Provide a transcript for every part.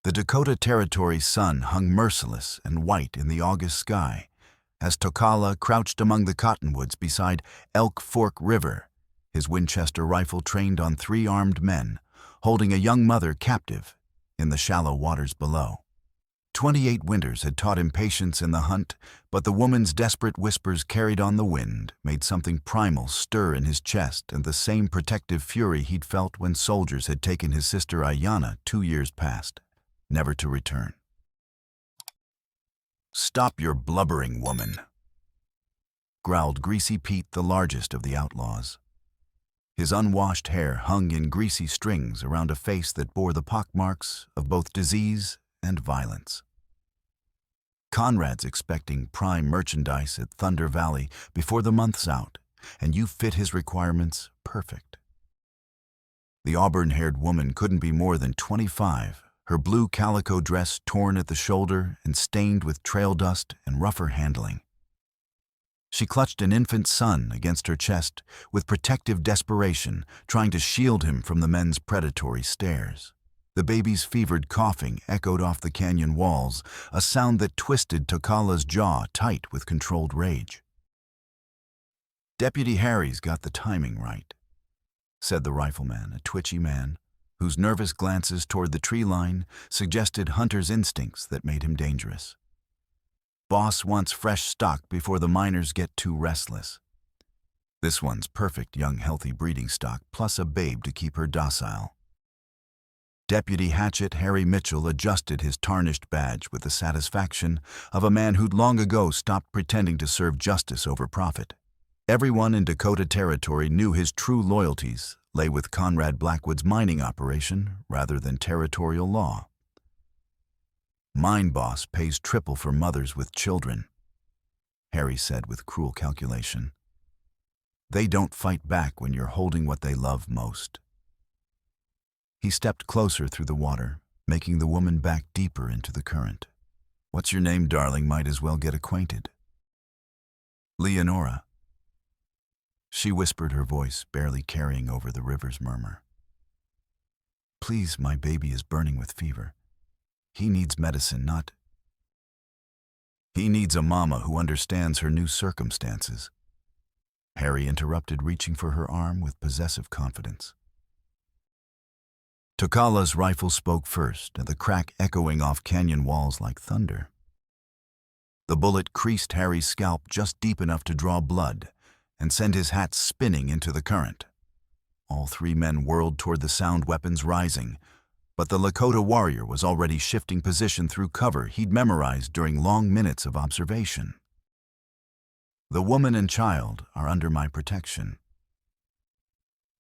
The Dakota Territory sun hung merciless and white in the August sky as Tokala crouched among the cottonwoods beside Elk Fork River, his Winchester rifle trained on 3 armed men, holding a young mother captive in the shallow waters below. 28 winters had taught him patience in the hunt, but the woman's desperate whispers carried on the wind made something primal stir in his chest, and the same protective fury he'd felt when soldiers had taken his sister Ayanna 2 years past, never to return. "Stop your blubbering, woman," growled Greasy Pete, the largest of the outlaws. His unwashed hair hung in greasy strings around a face that bore the pockmarks of both disease and violence. "Conrad's expecting prime merchandise at Thunder Valley before the month's out, and you fit his requirements perfect." The auburn-haired woman couldn't be more than 25, her blue calico dress torn at the shoulder and stained with trail dust and rougher handling. She clutched an infant son against her chest with protective desperation, trying to shield him from the men's predatory stares. The baby's fevered coughing echoed off the canyon walls, a sound that twisted Tokala's jaw tight with controlled rage. "Deputy Harry's got the timing right," said the rifleman, a twitchy man, whose nervous glances toward the tree line suggested hunter's instincts that made him dangerous. "Boss wants fresh stock before the miners get too restless. This one's perfect young healthy breeding stock, plus a babe to keep her docile." Deputy Hatchet Harry Mitchell adjusted his tarnished badge with the satisfaction of a man who'd long ago stopped pretending to serve justice over profit. Everyone in Dakota Territory knew his true loyalties lay with Conrad Blackwood's mining operation rather than territorial law. "Mine boss pays triple for mothers with children," Harry said with cruel calculation. "They don't fight back when you're holding what they love most." He stepped closer through the water, making the woman back deeper into the current. "What's your name, darling? Might as well get acquainted." "Leonora," she whispered, her voice barely carrying over the river's murmur. "Please, my baby is burning with fever. He needs medicine, not..." "He needs a mama who understands her new circumstances," Harry interrupted, reaching for her arm with possessive confidence. Tokala's rifle spoke first, and the crack echoing off canyon walls like thunder. The bullet creased Harry's scalp just deep enough to draw blood and send his hat spinning into the current. All 3 men whirled toward the sound, weapons rising, but the Lakota warrior was already shifting position through cover he'd memorized during long minutes of observation. "The woman and child are under my protection."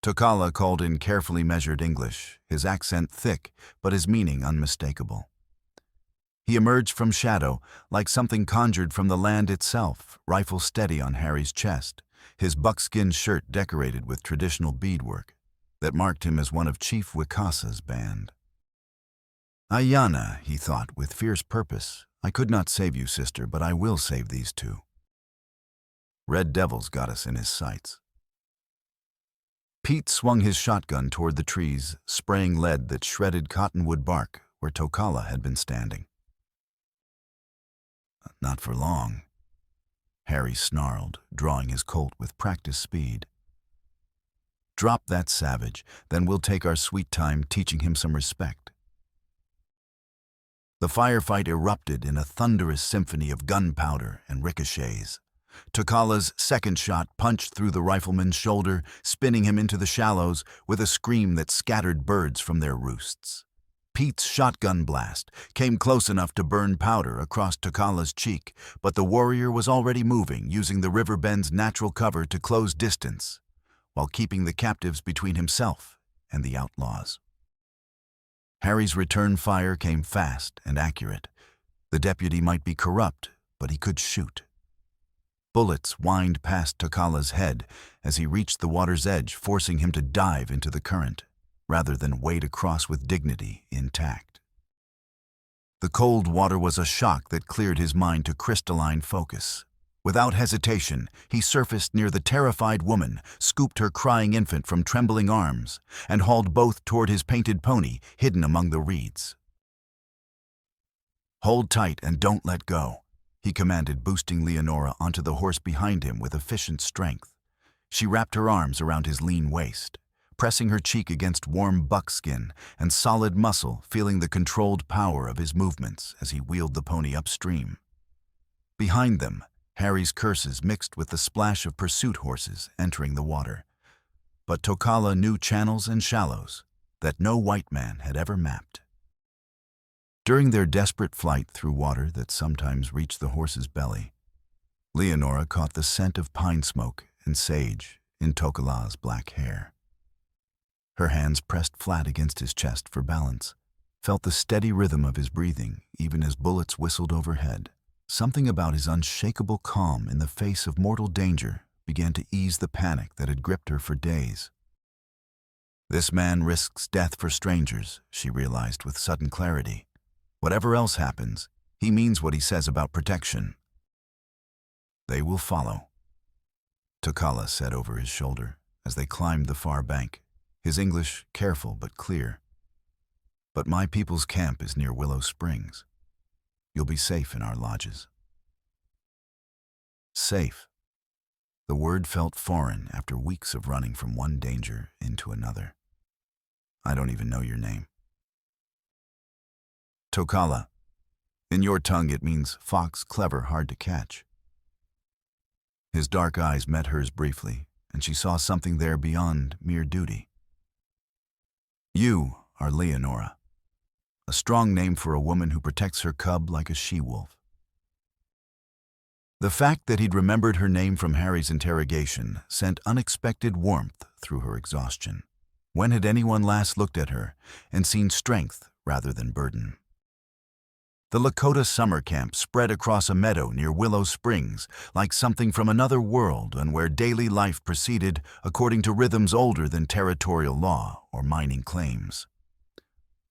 Tokala called in carefully measured English, his accent thick but his meaning unmistakable. He emerged from shadow like something conjured from the land itself, rifle steady on Harry's chest, his buckskin shirt decorated with traditional beadwork that marked him as one of Chief Wikasa's band. "Ayanna," he thought with fierce purpose, "I could not save you, sister, but I will save these 2. Red Devil's got us in his sights." Pete swung his shotgun toward the trees, spraying lead that shredded cottonwood bark where Tokala had been standing. "Not for long," Harry snarled, drawing his Colt with practiced speed. "Drop that savage, then we'll take our sweet time teaching him some respect." The firefight erupted in a thunderous symphony of gunpowder and ricochets. Tokala's second shot punched through the rifleman's shoulder, spinning him into the shallows with a scream that scattered birds from their roosts. Pete's shotgun blast came close enough to burn powder across Tokala's cheek, but the warrior was already moving, using the river bend's natural cover to close distance, while keeping the captives between himself and the outlaws. Harry's return fire came fast and accurate. The deputy might be corrupt, but he could shoot. Bullets whined past Tokala's head as he reached the water's edge, forcing him to dive into the current, rather than wade across with dignity intact. The cold water was a shock that cleared his mind to crystalline focus. Without hesitation, he surfaced near the terrified woman, scooped her crying infant from trembling arms, and hauled both toward his painted pony hidden among the reeds. Hold tight and don't let go, he commanded, boosting Leonora onto the horse behind him with efficient strength. She wrapped her arms around his lean waist, pressing her cheek against warm buckskin and solid muscle, feeling the controlled power of his movements as he wheeled the pony upstream. Behind them, Harry's curses mixed with the splash of pursuit horses entering the water. But Tokala knew channels and shallows that no white man had ever mapped. During their desperate flight through water that sometimes reached the horse's belly, Leonora caught the scent of pine smoke and sage in Tokala's black hair. Her hands pressed flat against his chest for balance, felt the steady rhythm of his breathing even as bullets whistled overhead. Something about his unshakable calm in the face of mortal danger began to ease the panic that had gripped her for days. This man risks death for strangers, she realized with sudden clarity. Whatever else happens, he means what he says about protection. They will follow, Tokala said over his shoulder as they climbed the far bank, his English careful but clear. But my people's camp is near Willow Springs. You'll be safe in our lodges. Safe. The word felt foreign after weeks of running from one danger into another. I don't even know your name. Tokala. In your tongue it means fox, clever, hard to catch. His dark eyes met hers briefly, and she saw something there beyond mere duty. You are Leonora, a strong name for a woman who protects her cub like a she-wolf. The fact that he'd remembered her name from Harry's interrogation sent unexpected warmth through her exhaustion. When had anyone last looked at her and seen strength rather than burden? The Lakota summer camp spread across a meadow near Willow Springs like something from another world, and where daily life proceeded according to rhythms older than territorial law or mining claims.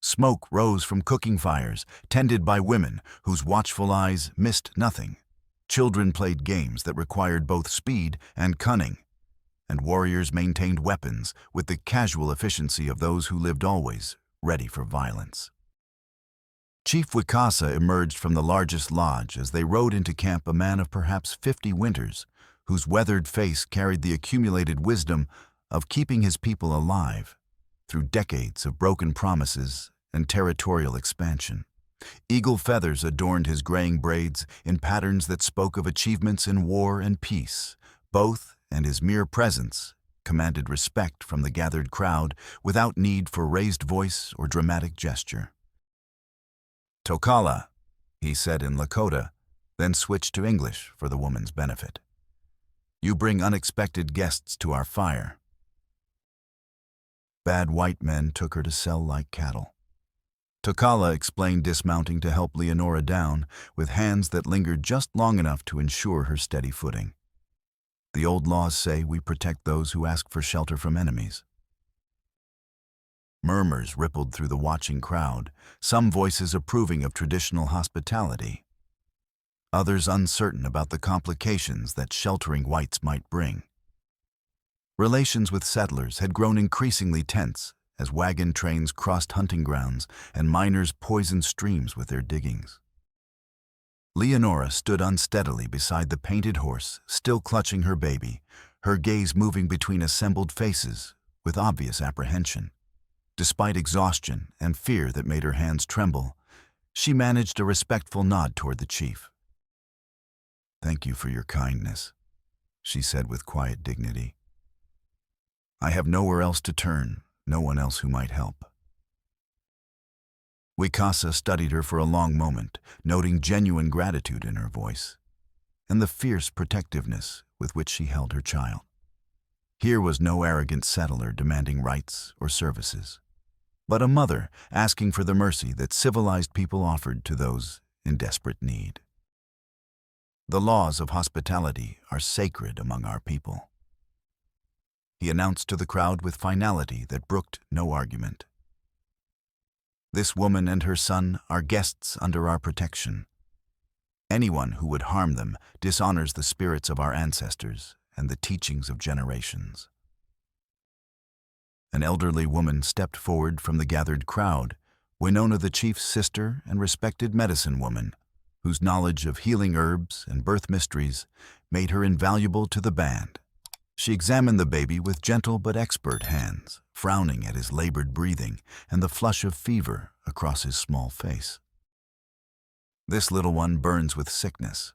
Smoke rose from cooking fires tended by women whose watchful eyes missed nothing. Children played games that required both speed and cunning, and warriors maintained weapons with the casual efficiency of those who lived always ready for violence. Chief Wikasa emerged from the largest lodge as they rode into camp, a man of perhaps 50 winters, whose weathered face carried the accumulated wisdom of keeping his people alive through decades of broken promises and territorial expansion. Eagle feathers adorned his graying braids in patterns that spoke of achievements in war and peace. Both, and his mere presence, commanded respect from the gathered crowd without need for raised voice or dramatic gesture. Tokala, he said in Lakota, then switched to English for the woman's benefit. You bring unexpected guests to our fire. Bad white men took her to sell like cattle. Tokala explained, dismounting to help Leonora down with hands that lingered just long enough to ensure her steady footing. The old laws say we protect those who ask for shelter from enemies. Murmurs rippled through the watching crowd, some voices approving of traditional hospitality, others uncertain about the complications that sheltering whites might bring. Relations with settlers had grown increasingly tense as wagon trains crossed hunting grounds and miners poisoned streams with their diggings. Leonora stood unsteadily beside the painted horse, still clutching her baby, her gaze moving between assembled faces with obvious apprehension. Despite exhaustion and fear that made her hands tremble, she managed a respectful nod toward the chief. "Thank you for your kindness," she said with quiet dignity. "I have nowhere else to turn, no one else who might help." Wikasa studied her for a long moment, noting genuine gratitude in her voice and the fierce protectiveness with which she held her child. Here was no arrogant settler demanding rights or services, but a mother asking for the mercy that civilized people offered to those in desperate need. "The laws of hospitality are sacred among our people," he announced to the crowd with finality that brooked no argument. "This woman and her son are guests under our protection. Anyone who would harm them dishonors the spirits of our ancestors and the teachings of generations." An elderly woman stepped forward from the gathered crowd, Winona, the chief's sister and respected medicine woman, whose knowledge of healing herbs and birth mysteries made her invaluable to the band. She examined the baby with gentle but expert hands, frowning at his labored breathing and the flush of fever across his small face. "This little one burns with sickness,"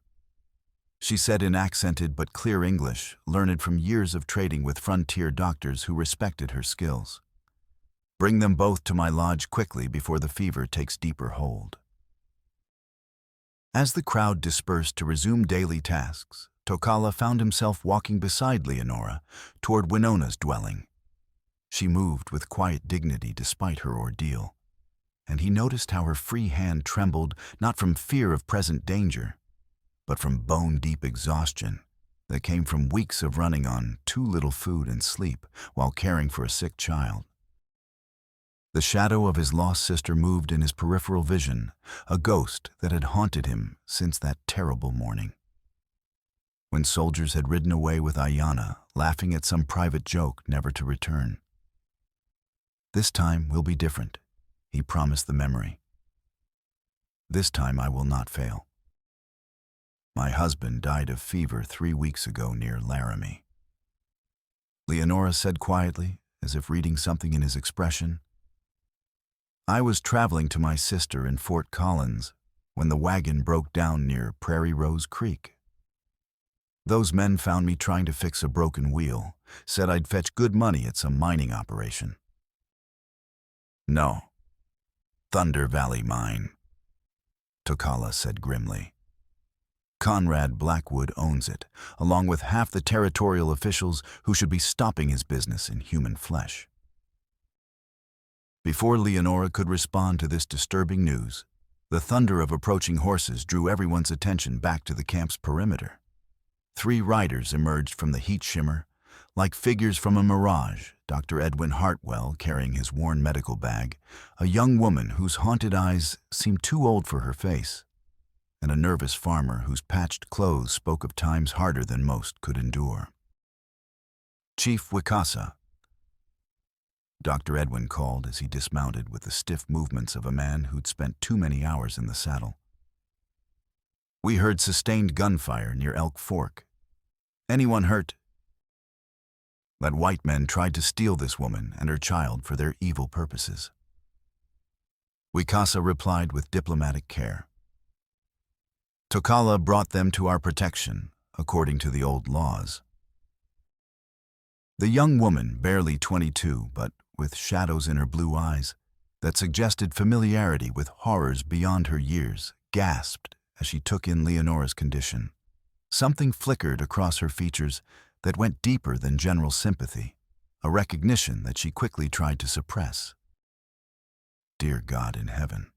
she said in accented but clear English, learned from years of trading with frontier doctors who respected her skills. "Bring them both to my lodge quickly before the fever takes deeper hold." As the crowd dispersed to resume daily tasks, Tokala found himself walking beside Leonora toward Winona's dwelling. She moved with quiet dignity despite her ordeal, and he noticed how her free hand trembled not from fear of present danger, but from bone-deep exhaustion that came from weeks of running on too little food and sleep while caring for a sick child. The shadow of his lost sister moved in his peripheral vision, a ghost that had haunted him since that terrible morning, when soldiers had ridden away with Ayanna, laughing at some private joke never to return. "This time will be different," he promised the memory. "This time I will not fail. My husband died of fever 3 weeks ago near Laramie." Leonora said quietly, as if reading something in his expression. "I was traveling to my sister in Fort Collins when the wagon broke down near Prairie Rose Creek. Those men found me trying to fix a broken wheel, said I'd fetch good money at some mining operation." "No. Thunder Valley Mine," Tokala said grimly. "Conrad Blackwood owns it, along with half the territorial officials who should be stopping his business in human flesh." Before Leonora could respond to this disturbing news, the thunder of approaching horses drew everyone's attention back to the camp's perimeter. 3 riders emerged from the heat shimmer, like figures from a mirage. Dr. Edwin Hartwell carrying his worn medical bag, a young woman whose haunted eyes seemed too old for her face, and a nervous farmer whose patched clothes spoke of times harder than most could endure. "Chief Wicasa," Dr. Edwin called as he dismounted with the stiff movements of a man who'd spent too many hours in the saddle. "We heard sustained gunfire near Elk Fork. Anyone hurt?" "That white men tried to steal this woman and her child for their evil purposes," Wicasa replied with diplomatic care. "Tokala brought them to our protection, according to the old laws." The young woman, barely 22, but with shadows in her blue eyes that suggested familiarity with horrors beyond her years, gasped as she took in Leonora's condition. Something flickered across her features that went deeper than general sympathy, a recognition that she quickly tried to suppress. "Dear God in heaven."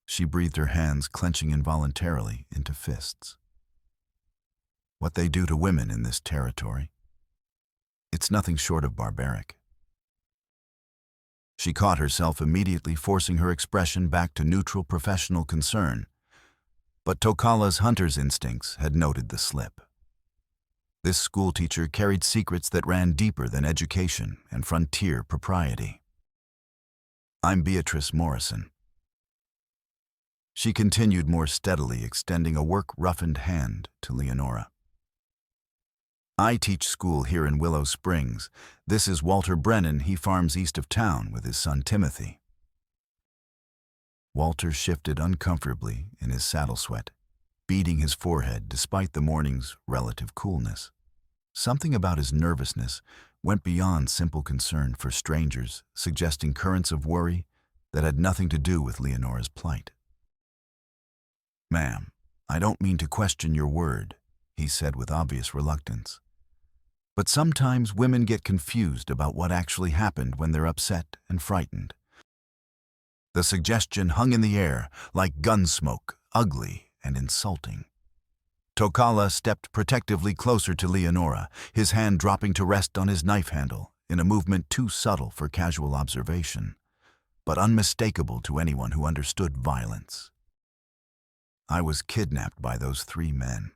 She breathed, her hands clenching involuntarily into fists. "What they do to women in this territory, it's nothing short of barbaric." She caught herself immediately forcing her expression back to neutral professional concern, but Tokala's hunter's instincts had noted the slip. This schoolteacher carried secrets that ran deeper than education and frontier propriety. "I'm Beatrice Morrison." She continued more steadily, extending a work-roughened hand to Leonora. "I teach school here in Willow Springs. This is Walter Brennan. He farms east of town with his son Timothy." Walter shifted uncomfortably in his saddle sweat, beating his forehead despite the morning's relative coolness. Something about his nervousness went beyond simple concern for strangers, suggesting currents of worry that had nothing to do with Leonora's plight. "Ma'am, I don't mean to question your word," he said with obvious reluctance. "But sometimes women get confused about what actually happened when they're upset and frightened." The suggestion hung in the air like gun smoke, ugly and insulting. Tokala stepped protectively closer to Leonora, his hand dropping to rest on his knife handle in a movement too subtle for casual observation, but unmistakable to anyone who understood violence. "I was kidnapped by those 3 men,"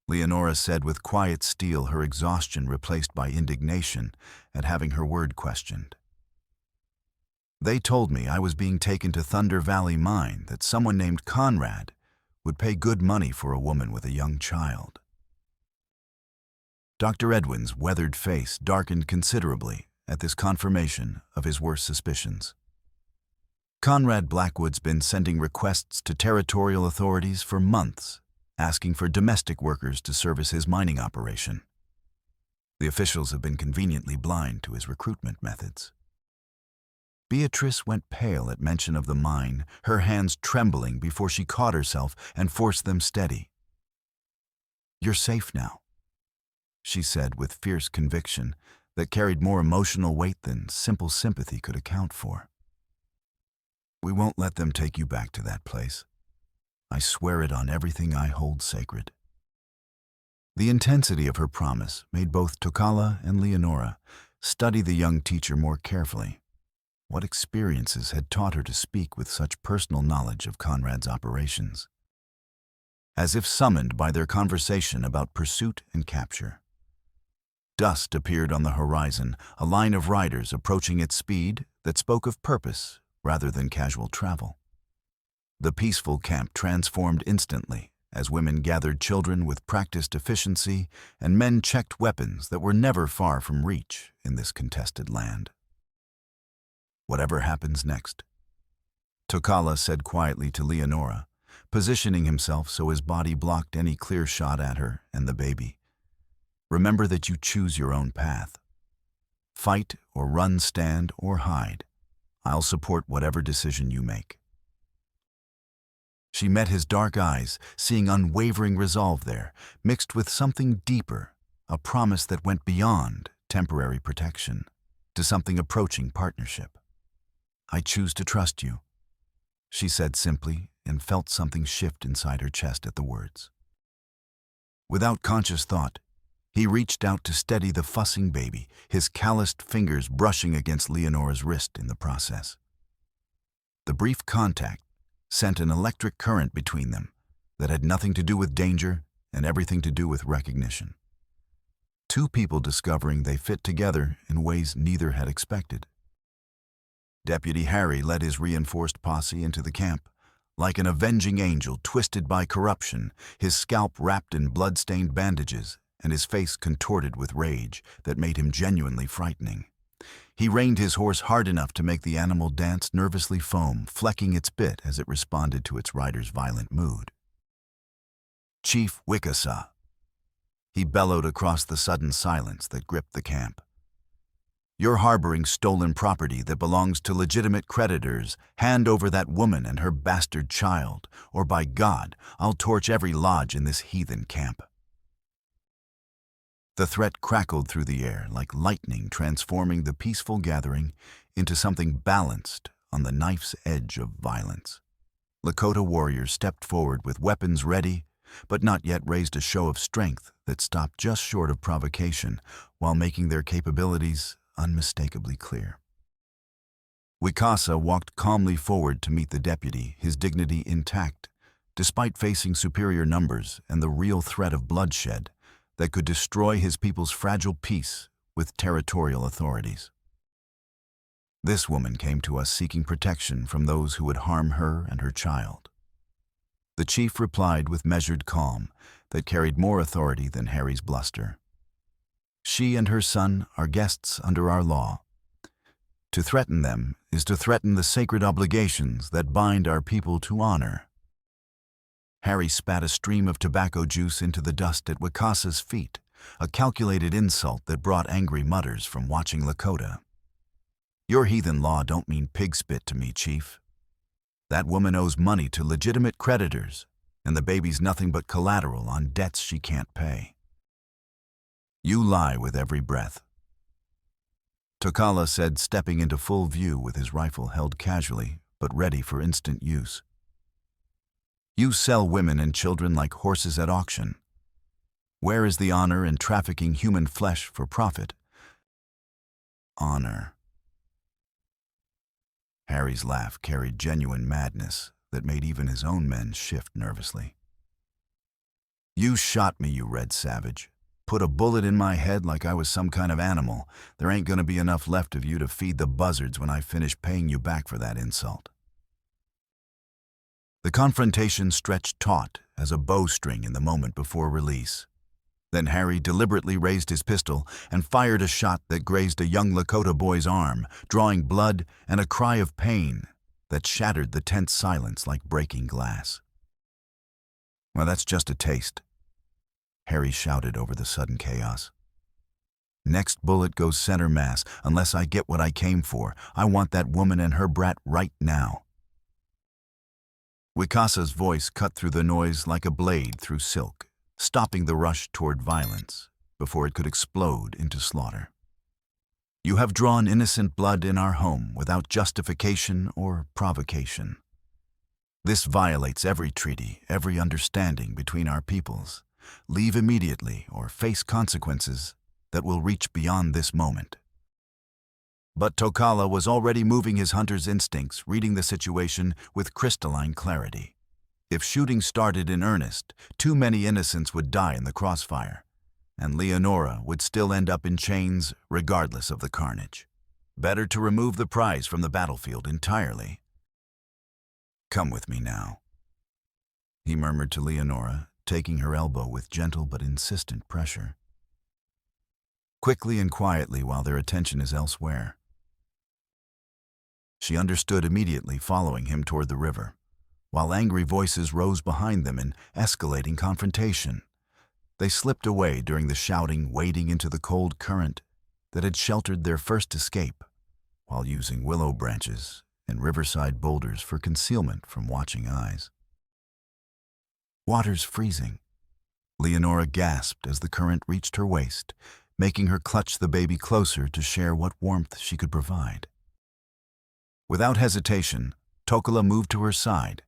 Leonora said with quiet steel, her exhaustion replaced by indignation at having her word questioned. They told me I was being taken to Thunder Valley Mine, that someone named Conrad would pay good money for a woman with a young child. Dr. Edwin's weathered face darkened considerably at this confirmation of his worst suspicions. Conrad Blackwood's been sending requests to territorial authorities for months, asking for domestic workers to service his mining operation. The officials have been conveniently blind to his recruitment methods. Beatrice went pale at mention of the mine, her hands trembling before she caught herself and forced them steady. "You're safe now," she said with fierce conviction that carried more emotional weight than simple sympathy could account for. "We won't let them take you back to that place. I swear it on everything I hold sacred." The intensity of her promise made both Tokala and Leonora study the young teacher more carefully. What experiences had taught her to speak with such personal knowledge of Conrad's operations? As if summoned by their conversation about pursuit and capture. Dust appeared on the horizon, a line of riders approaching at speed that spoke of purpose rather than casual travel. The peaceful camp transformed instantly as women gathered children with practiced efficiency and men checked weapons that were never far from reach in this contested land. "Whatever happens next," Tokala said quietly to Leonora, positioning himself so his body blocked any clear shot at her and the baby. "Remember that you choose your own path. Fight or run, stand or hide. I'll support whatever decision you make." She met his dark eyes, seeing unwavering resolve there, mixed with something deeper, a promise that went beyond temporary protection to something approaching partnership. "I choose to trust you," she said simply, and felt something shift inside her chest at the words. Without conscious thought, he reached out to steady the fussing baby, his calloused fingers brushing against Leonora's wrist in the process. The brief contact sent an electric current between them that had nothing to do with danger and everything to do with recognition. Two people discovering they fit together in ways neither had expected. Deputy Harry led his reinforced posse into the camp, like an avenging angel twisted by corruption, his scalp wrapped in blood-stained bandages and his face contorted with rage that made him genuinely frightening. He reined his horse hard enough to make the animal dance nervously foam, flecking its bit as it responded to its rider's violent mood. "Chief Wickasaw," he bellowed across the sudden silence that gripped the camp. "You're harboring stolen property that belongs to legitimate creditors. Hand over that woman and her bastard child, or by God, I'll torch every lodge in this heathen camp." The threat crackled through the air like lightning, transforming the peaceful gathering into something balanced on the knife's edge of violence. Lakota warriors stepped forward with weapons ready, but not yet raised a show of strength that stopped just short of provocation while making their capabilities unmistakably clear. Wicasa walked calmly forward to meet the deputy, his dignity intact, despite facing superior numbers and the real threat of bloodshed that could destroy his people's fragile peace with territorial authorities. "This woman came to us seeking protection from those who would harm her and her child," the chief replied with measured calm that carried more authority than Harry's bluster. "She and her son are guests under our law. To threaten them is to threaten the sacred obligations that bind our people to honor." Harry spat a stream of tobacco juice into the dust at Wicasa's feet, a calculated insult that brought angry mutters from watching Lakota. "Your heathen law don't mean pig spit to me, Chief. That woman owes money to legitimate creditors, and the baby's nothing but collateral on debts she can't pay. You lie with every breath," Tokala said, stepping into full view with his rifle held casually but ready for instant use. "You sell women and children like horses at auction. Where is the honor in trafficking human flesh for profit?" "Honor." Harry's laugh carried genuine madness that made even his own men shift nervously. "You shot me, you red savage. put a bullet in my head like I was some kind of animal, there ain't gonna be enough left of you to feed the buzzards when I finish paying you back for that insult. The confrontation stretched taut as a bowstring in the moment before release. Then Harry deliberately raised his pistol and fired a shot that grazed a young Lakota boy's arm, drawing blood and a cry of pain that shattered the tense silence like breaking glass. "Well, that's just a taste," Harry shouted over the sudden chaos. "Next bullet goes center mass unless I get what I came for. I want that woman and her brat right now." Wikasa's voice cut through the noise like a blade through silk, stopping the rush toward violence before it could explode into slaughter. "You have drawn innocent blood in our home without justification or provocation. This violates every treaty, every understanding between our peoples. Leave immediately or face consequences that will reach beyond this moment." But Tokala was already moving his hunter's instincts, reading the situation with crystalline clarity. If shooting started in earnest, too many innocents would die in the crossfire, and Leonora would still end up in chains regardless of the carnage. Better to remove the prize from the battlefield entirely. "Come with me now," he murmured to Leonora, taking her elbow with gentle but insistent pressure. Quickly and quietly while their attention is elsewhere. She understood immediately, following him toward the river, while angry voices rose behind them in escalating confrontation. They slipped away during the shouting, wading into the cold current that had sheltered their first escape, while using willow branches and riverside boulders for concealment from watching eyes. "Water's freezing," Leonora gasped as the current reached her waist, making her clutch the baby closer to share what warmth she could provide. Without hesitation, Tokala moved to her side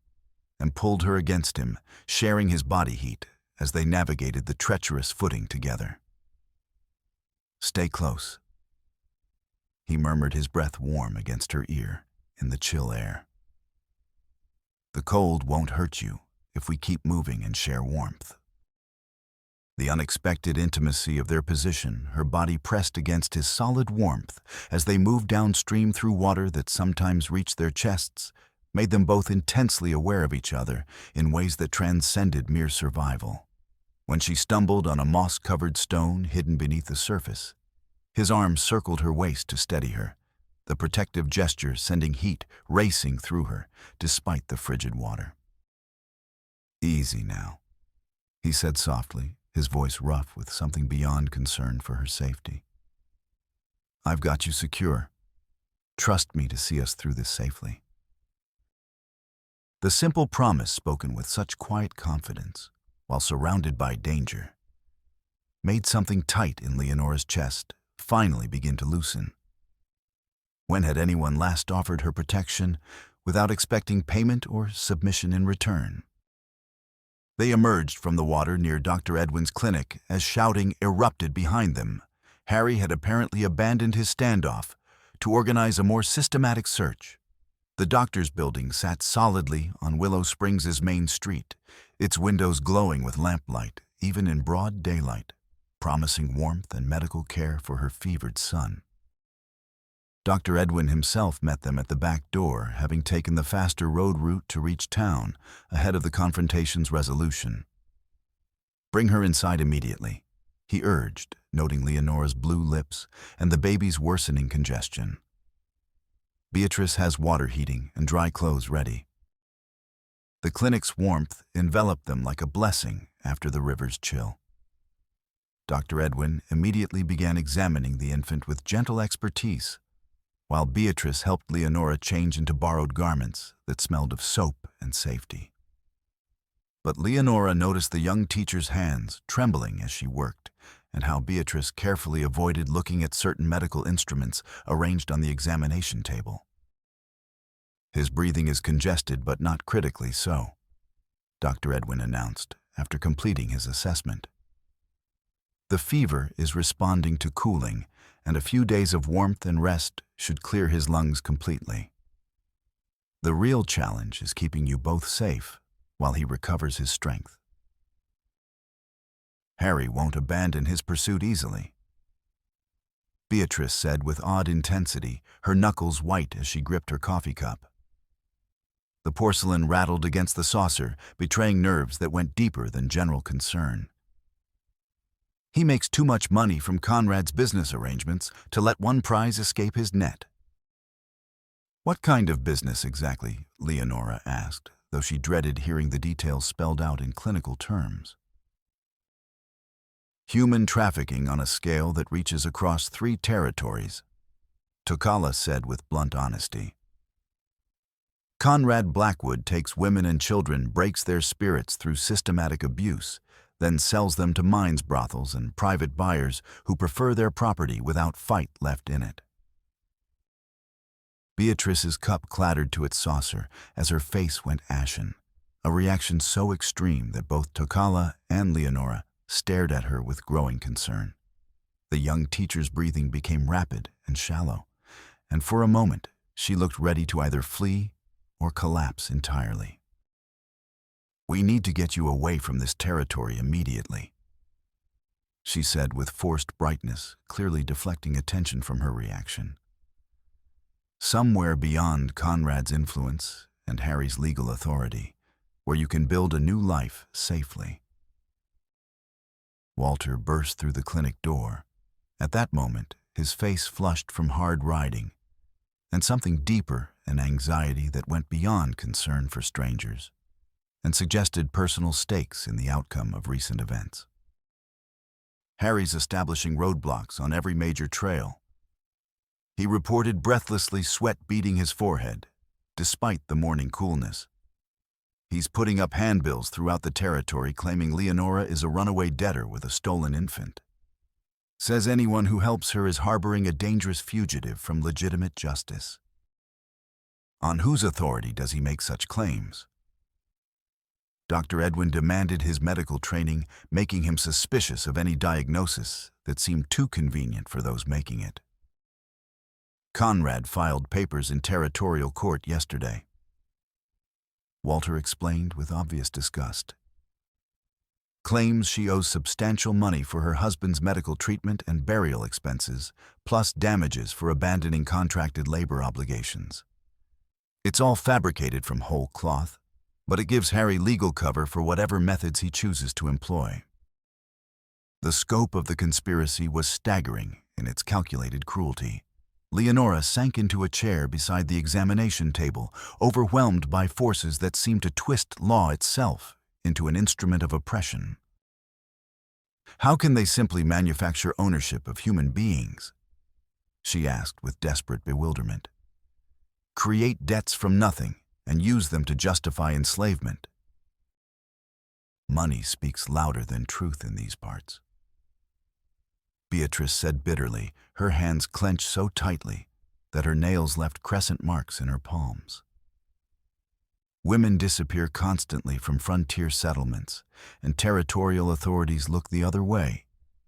and pulled her against him, sharing his body heat as they navigated the treacherous footing together. "Stay close," he murmured, his breath warm against her ear in the chill air. "The cold won't hurt you if we keep moving and share warmth." The unexpected intimacy of their position, her body pressed against his solid warmth as they moved downstream through water that sometimes reached their chests, made them both intensely aware of each other in ways that transcended mere survival. When she stumbled on a moss-covered stone hidden beneath the surface, his arm circled her waist to steady her, the protective gesture sending heat racing through her despite the frigid water. "Easy now," he said softly, his voice rough with something beyond concern for her safety. "I've got you secure. Trust me to see us through this safely." The simple promise spoken with such quiet confidence, while surrounded by danger, made something tight in Leonora's chest finally begin to loosen. When had anyone last offered her protection without expecting payment or submission in return? They emerged from the water near Dr. Edwin's clinic as shouting erupted behind them. Harry had apparently abandoned his standoff to organize a more systematic search. The doctor's building sat solidly on Willow Springs' main street, its windows glowing with lamplight, even in broad daylight, promising warmth and medical care for her fevered son. Dr. Edwin himself met them at the back door, having taken the faster road route to reach town ahead of the confrontation's resolution. "Bring her inside immediately," he urged, noting Leonora's blue lips and the baby's worsening congestion. "Beatrice has water heating and dry clothes ready." The clinic's warmth enveloped them like a blessing after the river's chill. Dr. Edwin immediately began examining the infant with gentle expertise, while Beatrice helped Leonora change into borrowed garments that smelled of soap and safety. But Leonora noticed the young teacher's hands trembling as she worked, and how Beatrice carefully avoided looking at certain medical instruments arranged on the examination table. "His breathing is congested, but not critically so," Dr. Edwin announced after completing his assessment. "The fever is responding to cooling, and a few days of warmth and rest should clear his lungs completely. The real challenge is keeping you both safe while he recovers his strength." Harry won't abandon his pursuit easily, Beatrice said with odd intensity, her knuckles white as she gripped her coffee cup. The porcelain rattled against the saucer, betraying nerves that went deeper than general concern. He makes too much money from Conrad's business arrangements to let one prize escape his net. What kind of business exactly? Leonora asked, though she dreaded hearing the details spelled out in clinical terms. Human trafficking on a scale that reaches across 3 territories, Tokala said with blunt honesty. Conrad Blackwood takes women and children, breaks their spirits through systematic abuse, then sells them to mines brothels and private buyers who prefer their property without fight left in it. Beatrice's cup clattered to its saucer as her face went ashen, a reaction so extreme that both Tokala and Leonora stared at her with growing concern. The young teacher's breathing became rapid and shallow, and for a moment she looked ready to either flee or collapse entirely. "We need to get you away from this territory immediately," she said with forced brightness, clearly deflecting attention from her reaction. "Somewhere beyond Conrad's influence and Harry's legal authority, where you can build a new life safely." Walter burst through the clinic door. At that moment, his face flushed from hard riding, and something deeper, an anxiety that went beyond concern for strangers, and suggested personal stakes in the outcome of recent events. "Harry's establishing roadblocks on every major trail," he reported, breathlessly, sweat beading his forehead, despite the morning coolness. "He's putting up handbills throughout the territory claiming Leonora is a runaway debtor with a stolen infant. Says anyone who helps her is harboring a dangerous fugitive from legitimate justice." "On whose authority does he make such claims?" Dr. Edwin demanded his medical training, making him suspicious of any diagnosis that seemed too convenient for those making it. "Conrad filed papers in territorial court yesterday," Walter explained with obvious disgust. "Claims she owes substantial money for her husband's medical treatment and burial expenses, plus damages for abandoning contracted labor obligations. It's all fabricated from whole cloth, but it gives Harry legal cover for whatever methods he chooses to employ." The scope of the conspiracy was staggering in its calculated cruelty. Leonora sank into a chair beside the examination table, overwhelmed by forces that seemed to twist law itself into an instrument of oppression. "How can they simply manufacture ownership of human beings?" she asked with desperate bewilderment. "Create debts from nothing and use them to justify enslavement. Money speaks louder than truth in these parts," Beatrice said bitterly, her hands clenched so tightly that her nails left crescent marks in her palms. "Women disappear constantly from frontier settlements, and territorial authorities look the other way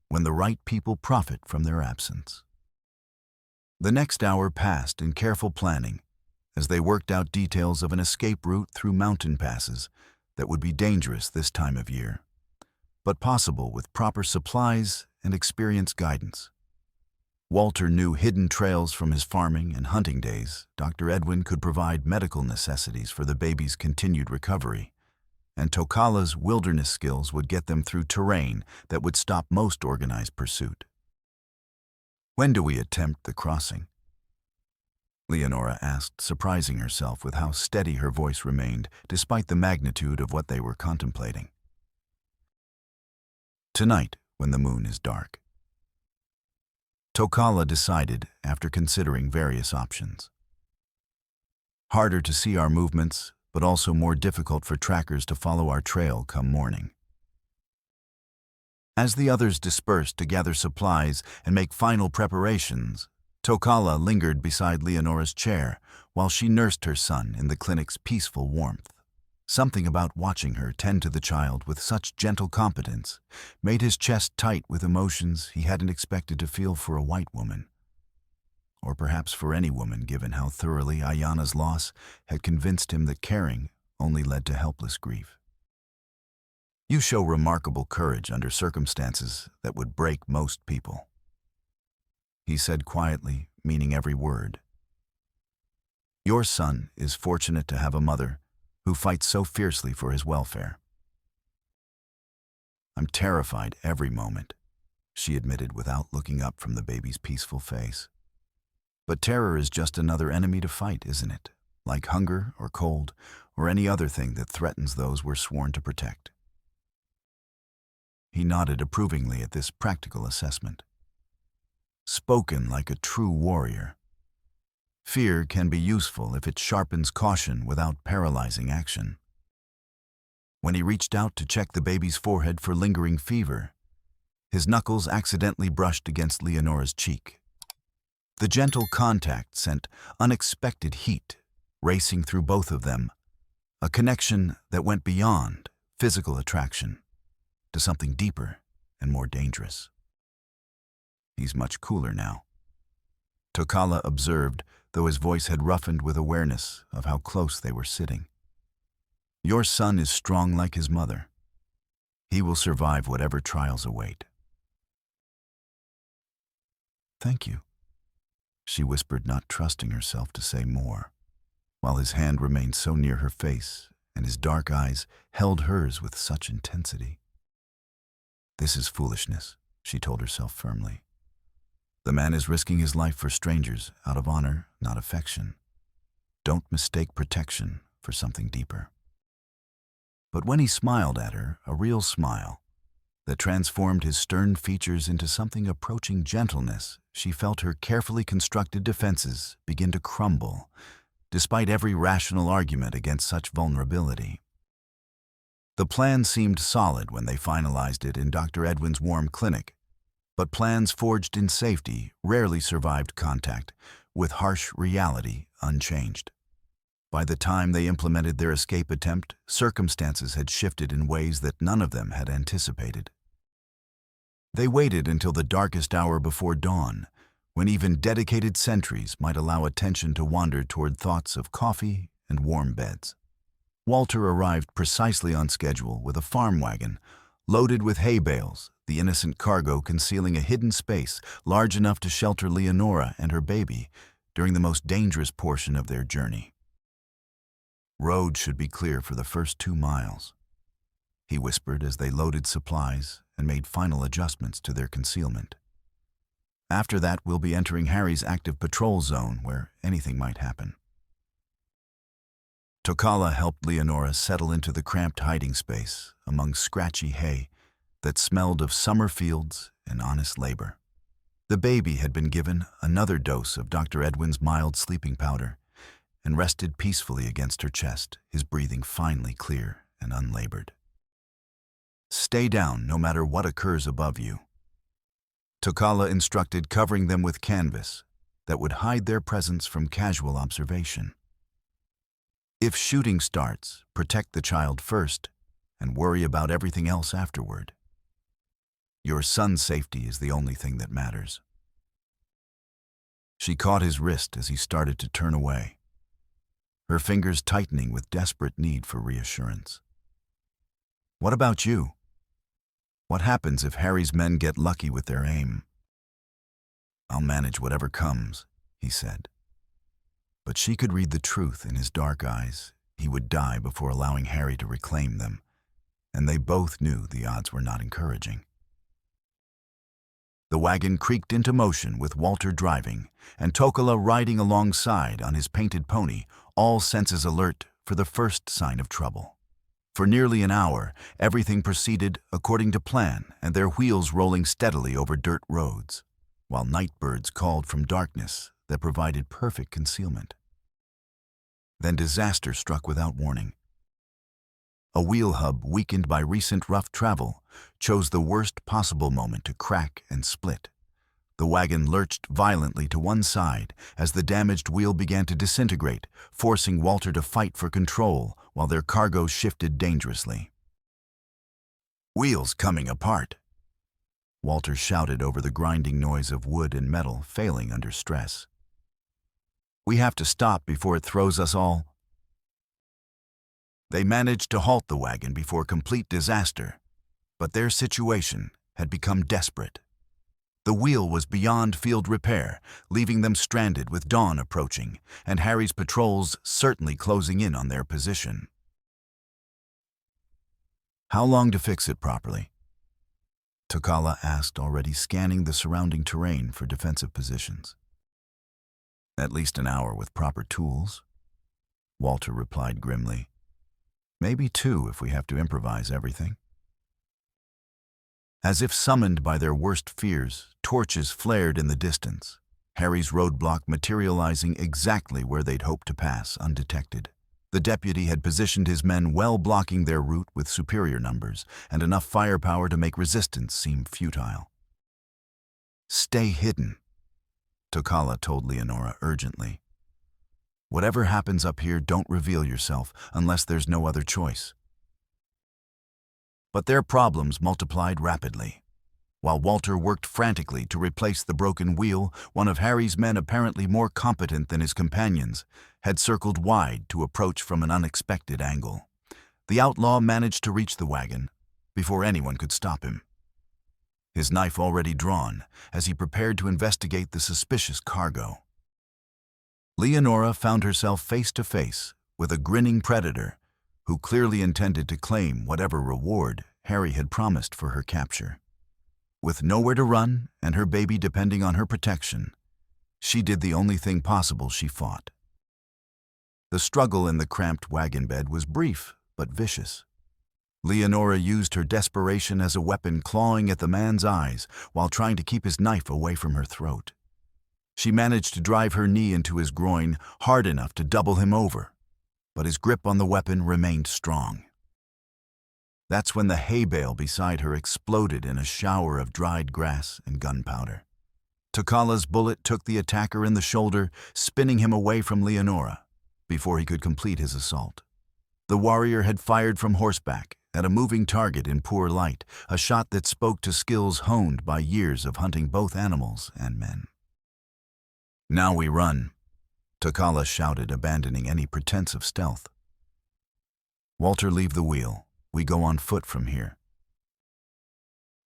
when the right people profit from their absence." The next hour passed in careful planning as they worked out details of an escape route through mountain passes that would be dangerous this time of year, but possible with proper supplies and experienced guidance. Walter knew hidden trails from his farming and hunting days. Dr. Edwin could provide medical necessities for the baby's continued recovery, and Tokala's wilderness skills would get them through terrain that would stop most organized pursuit. "When do we attempt the crossing?" Leonora asked, surprising herself with how steady her voice remained despite the magnitude of what they were contemplating. "Tonight, when the moon is dark," Tokala decided after considering various options. "Harder to see our movements, but also more difficult for trackers to follow our trail come morning." As the others dispersed to gather supplies and make final preparations, Tokala lingered beside Leonora's chair while she nursed her son in the clinic's peaceful warmth. Something about watching her tend to the child with such gentle competence made his chest tight with emotions he hadn't expected to feel for a white woman, or perhaps for any woman given how thoroughly Ayana's loss had convinced him that caring only led to helpless grief. You show remarkable courage under circumstances that would break most people," he said quietly, meaning every word. "Your son is fortunate to have a mother who fights so fiercely for his welfare." "I'm terrified every moment," she admitted without looking up from the baby's peaceful face. "But terror is just another enemy to fight, isn't it? Like hunger or cold or any other thing that threatens those we're sworn to protect." He nodded approvingly at this practical assessment. Spoken like a true warrior. Fear can be useful if it sharpens caution without paralyzing action. When he reached out to check the baby's forehead for lingering fever, his knuckles accidentally brushed against Leonora's cheek. The gentle contact sent unexpected heat racing through both of them, a connection that went beyond physical attraction to something deeper and more dangerous. "He's much cooler now," Tokala observed, though his voice had roughened with awareness of how close they were sitting. "Your son is strong like his mother. He will survive whatever trials await." "Thank you," she whispered, not trusting herself to say more, while his hand remained so near her face and his dark eyes held hers with such intensity. "This is foolishness," she told herself firmly. "The man is risking his life for strangers out of honor, not affection. Don't mistake protection for something deeper." But when he smiled at her, a real smile, that transformed his stern features into something approaching gentleness, she felt her carefully constructed defenses begin to crumble, despite every rational argument against such vulnerability. The plan seemed solid when they finalized it in Dr. Edwin's warm clinic, but plans forged in safety rarely survived contact, with harsh reality unchanged. By the time they implemented their escape attempt, circumstances had shifted in ways that none of them had anticipated. They waited until the darkest hour before dawn, when even dedicated sentries might allow attention to wander toward thoughts of coffee and warm beds. Walter arrived precisely on schedule with a farm wagon, loaded with hay bales, the innocent cargo concealing a hidden space large enough to shelter Leonora and her baby during the most dangerous portion of their journey. "Road should be clear for the first 2 miles," he whispered as they loaded supplies and made final adjustments to their concealment. "After that, we'll be entering Harry's active patrol zone where anything might happen." Tokala helped Leonora settle into the cramped hiding space among scratchy hay that smelled of summer fields and honest labor. The baby had been given another dose of Dr. Edwin's mild sleeping powder and rested peacefully against her chest, his breathing finally clear and unlabored. "Stay down no matter what occurs above you," Tokala instructed, covering them with canvas that would hide their presence from casual observation. "If shooting starts, protect the child first and worry about everything else afterward. Your son's safety is the only thing that matters." She caught his wrist as he started to turn away, her fingers tightening with desperate need for reassurance. "What about you? What happens if Harry's men get lucky with their aim?" "I'll manage whatever comes," he said. But she could read the truth in his dark eyes. He would die before allowing Harry to reclaim them, and they both knew the odds were not encouraging. The wagon creaked into motion with Walter driving, and Tokala riding alongside on his painted pony, all senses alert for the first sign of trouble. For nearly an hour, everything proceeded according to plan, and their wheels rolling steadily over dirt roads, while night birds called from darkness that provided perfect concealment. Then disaster struck without warning. A wheel hub, weakened by recent rough travel, chose the worst possible moment to crack and split. The wagon lurched violently to one side as the damaged wheel began to disintegrate, forcing Walter to fight for control while their cargo shifted dangerously. "Wheels coming apart," Walter shouted over the grinding noise of wood and metal failing under stress. "We have to stop before it throws us all." They managed to halt the wagon before complete disaster, But their situation had become desperate. The wheel was beyond field repair, leaving them stranded with dawn approaching, and Harry's patrols certainly closing in on their position. "How long to fix it properly?" Tokala asked, already scanning the surrounding terrain for defensive positions. "At least an hour with proper tools," Walter replied grimly. "Maybe 2 if we have to improvise everything." As if summoned by their worst fears, torches flared in the distance, Harry's roadblock materializing exactly where they'd hoped to pass undetected. The deputy had positioned his men well, blocking their route with superior numbers and enough firepower to make resistance seem futile. "Stay hidden," Tokala told Leonora urgently. "Whatever happens up here, don't reveal yourself unless there's no other choice." But their problems multiplied rapidly. While Walter worked frantically to replace the broken wheel, one of Harry's men, apparently more competent than his companions, had circled wide to approach from an unexpected angle. The outlaw managed to reach the wagon before anyone could stop him, his knife already drawn as he prepared to investigate the suspicious cargo. Leonora found herself face to face with a grinning predator who clearly intended to claim whatever reward Harry had promised for her capture. With nowhere to run and her baby depending on her protection, she did the only thing possible: she fought. The struggle in the cramped wagon bed was brief but vicious. Leonora used her desperation as a weapon, clawing at the man's eyes while trying to keep his knife away from her throat. She managed to drive her knee into his groin hard enough to double him over, but his grip on the weapon remained strong. That's when the hay bale beside her exploded in a shower of dried grass and gunpowder. Tokala's bullet took the attacker in the shoulder, spinning him away from Leonora before he could complete his assault. The warrior had fired from horseback at a moving target in poor light, a shot that spoke to skills honed by years of hunting both animals and men. "Now we run," Tokala shouted, abandoning any pretense of stealth. "Walter, leave the wheel. We go on foot from here."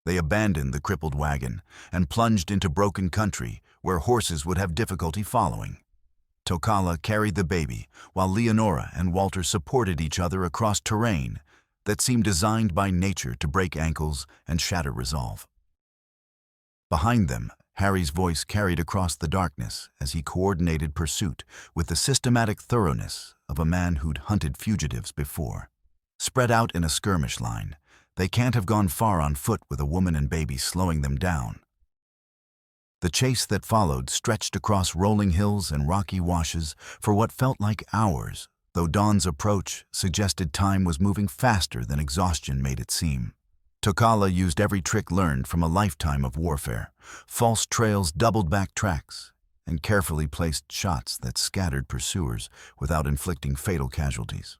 They abandoned the crippled wagon and plunged into broken country where horses would have difficulty following. Tokala carried the baby, while Leonora and Walter supported each other across terrain that seemed designed by nature to break ankles and shatter resolve. Behind them, Harry's voice carried across the darkness as he coordinated pursuit with the systematic thoroughness of a man who'd hunted fugitives before. Spread out in a skirmish line, they can't have gone far on foot with a woman and baby slowing them down. The chase that followed stretched across rolling hills and rocky washes for what felt like hours, though dawn's approach suggested time was moving faster than exhaustion made it seem. Tokala used every trick learned from a lifetime of warfare: false trails, doubled back tracks, and carefully placed shots that scattered pursuers without inflicting fatal casualties.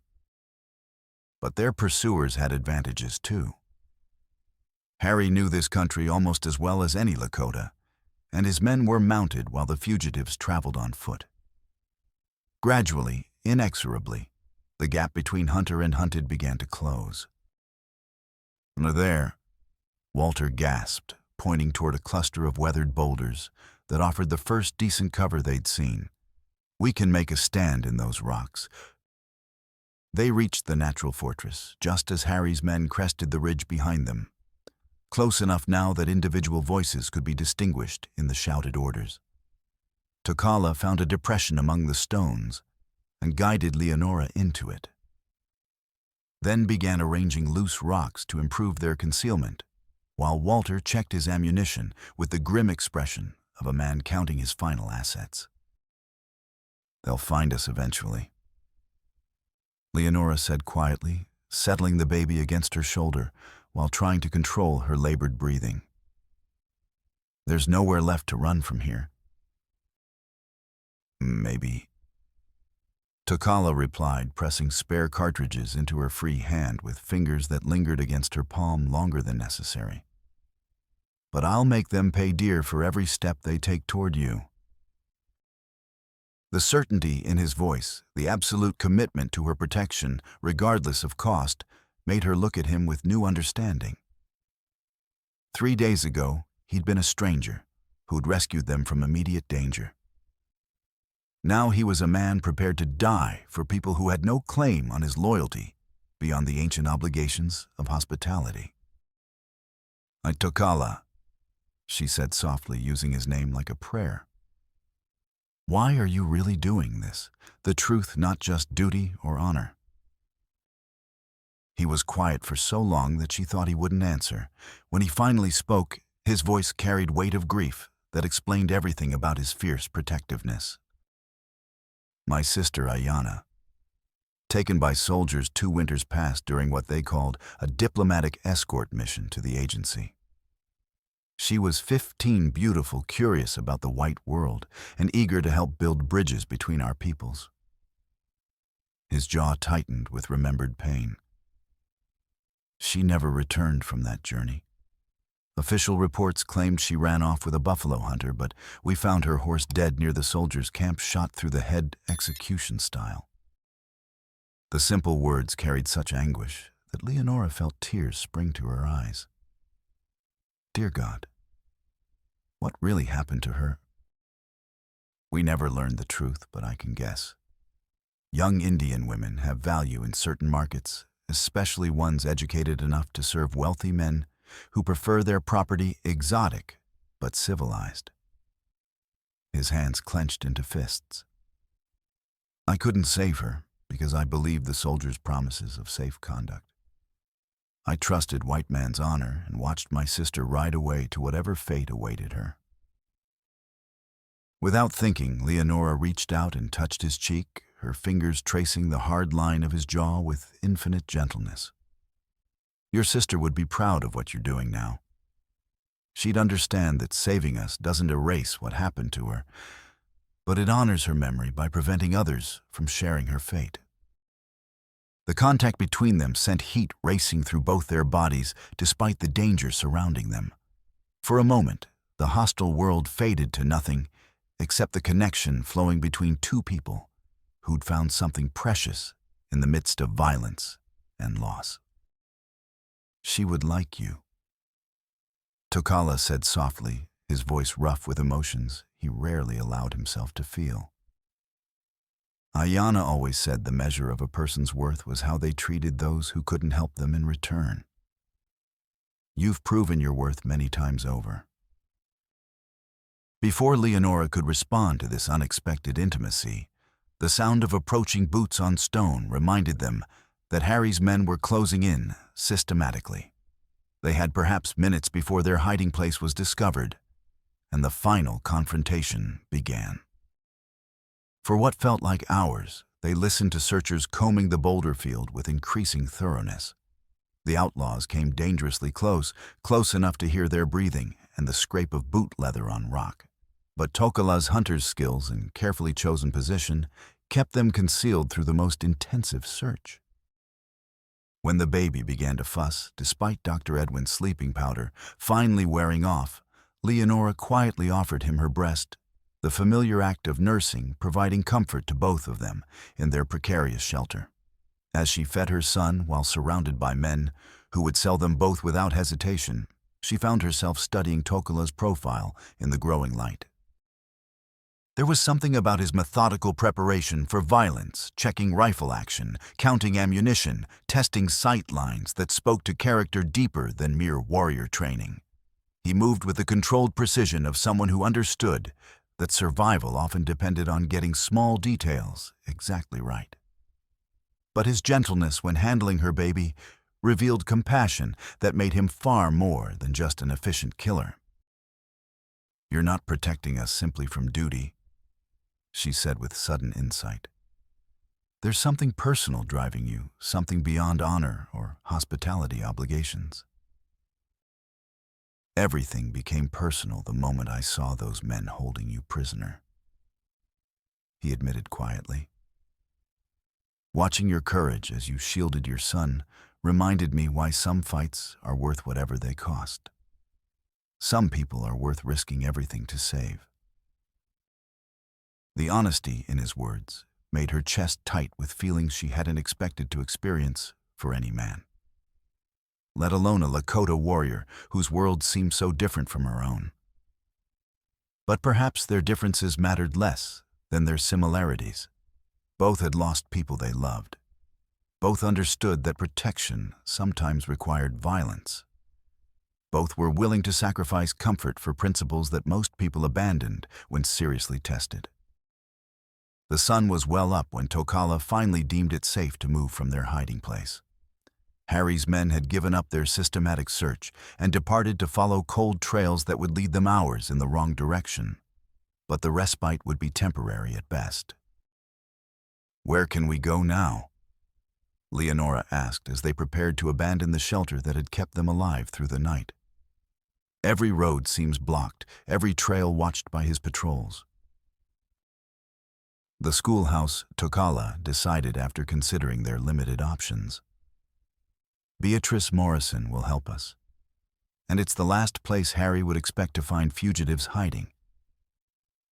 But their pursuers had advantages too. Harry knew this country almost as well as any Lakota, and his men were mounted while the fugitives traveled on foot. Gradually, inexorably, the gap between hunter and hunted began to close. "There," Walter gasped, pointing toward a cluster of weathered boulders that offered the first decent cover they'd seen. "We can make a stand in those rocks." They reached the natural fortress, just as Harry's men crested the ridge behind them, close enough now that individual voices could be distinguished in the shouted orders. Tokala found a depression among the stones and guided Leonora into it, then began arranging loose rocks to improve their concealment, while Walter checked his ammunition with the grim expression of a man counting his final assets. "They'll find us eventually," Leonora said quietly, settling the baby against her shoulder while trying to control her labored breathing. "There's nowhere left to run from here." "Maybe," Tokala replied, pressing spare cartridges into her free hand with fingers that lingered against her palm longer than necessary. "But I'll make them pay dear for every step they take toward you." The certainty in his voice, the absolute commitment to her protection, regardless of cost, made her look at him with new understanding. 3 days ago, he'd been a stranger who'd rescued them from immediate danger. Now he was a man prepared to die for people who had no claim on his loyalty beyond the ancient obligations of hospitality. "I Tokala," she said softly, using his name like a prayer. "Why are you really doing this? The truth, not just duty or honor." He was quiet for so long that she thought he wouldn't answer. When he finally spoke, his voice carried weight of grief that explained everything about his fierce protectiveness. "My sister Ayana, taken by soldiers 2 winters past during what they called a diplomatic escort mission to the agency. She was 15, beautiful, curious about the white world, and eager to help build bridges between our peoples." His jaw tightened with remembered pain. She never returned from that journey. Official reports claimed she ran off with a buffalo hunter, but we found her horse dead near the soldiers' camp, shot through the head execution style. The simple words carried such anguish that Leonora felt tears spring to her eyes. Dear God, what really happened to her? We never learned the truth, but I can guess. Young Indian women have value in certain markets, especially ones educated enough to serve wealthy men who prefer their property exotic but civilized. His hands clenched into fists. I couldn't save her because I believed the soldiers' promises of safe conduct. I trusted white man's honor and watched my sister ride away to whatever fate awaited her. Without thinking, Leonora reached out and touched his cheek, her fingers tracing the hard line of his jaw with infinite gentleness. Your sister would be proud of what you're doing now. She'd understand that saving us doesn't erase what happened to her, but it honors her memory by preventing others from sharing her fate. The contact between them sent heat racing through both their bodies despite the danger surrounding them. For a moment, the hostile world faded to nothing except the connection flowing between 2 people who'd found something precious in the midst of violence and loss. She would like you, Tokala said softly, his voice rough with emotions he rarely allowed himself to feel. Ayana always said the measure of a person's worth was how they treated those who couldn't help them in return. You've proven your worth many times over. Before Leonora could respond to this unexpected intimacy, the sound of approaching boots on stone reminded them that Harry's men were closing in systematically. They had perhaps minutes before their hiding place was discovered, and the final confrontation began. For what felt like hours, they listened to searchers combing the boulder field with increasing thoroughness. The outlaws came dangerously close, close enough to hear their breathing and the scrape of boot leather on rock. But Tokala's hunter's skills and carefully chosen position kept them concealed through the most intensive search. When the baby began to fuss, despite Dr. Edwin's sleeping powder finally wearing off, Leonora quietly offered him her breast, the familiar act of nursing providing comfort to both of them in their precarious shelter. As she fed her son while surrounded by men who would sell them both without hesitation, she found herself studying Tokala's profile in the growing light. There was something about his methodical preparation for violence, checking rifle action, counting ammunition, testing sight lines that spoke to character deeper than mere warrior training. He moved with the controlled precision of someone who understood that survival often depended on getting small details exactly right. But his gentleness when handling her baby revealed compassion that made him far more than just an efficient killer. "You're not protecting us simply from duty," she said with sudden insight. "There's something personal driving you, something beyond honor or hospitality obligations." Everything became personal the moment I saw those men holding you prisoner, he admitted quietly. Watching your courage as you shielded your son reminded me why some fights are worth whatever they cost. Some people are worth risking everything to save. The honesty in his words made her chest tight with feelings she hadn't expected to experience for any man. let alone a Lakota warrior whose world seemed so different from her own. But perhaps their differences mattered less than their similarities. Both had lost people they loved. Both understood that protection sometimes required violence. Both were willing to sacrifice comfort for principles that most people abandoned when seriously tested. The sun was well up when Tokala finally deemed it safe to move from their hiding place. Harry's men had given up their systematic search and departed to follow cold trails that would lead them hours in the wrong direction. But the respite would be temporary at best. "Where can we go now?" Leonora asked as they prepared to abandon the shelter that had kept them alive through the night. Every road seems blocked, every trail watched by his patrols. The schoolhouse, Tokala decided after considering their limited options. Beatrice Morrison will help us. And it's the last place Harry would expect to find fugitives hiding.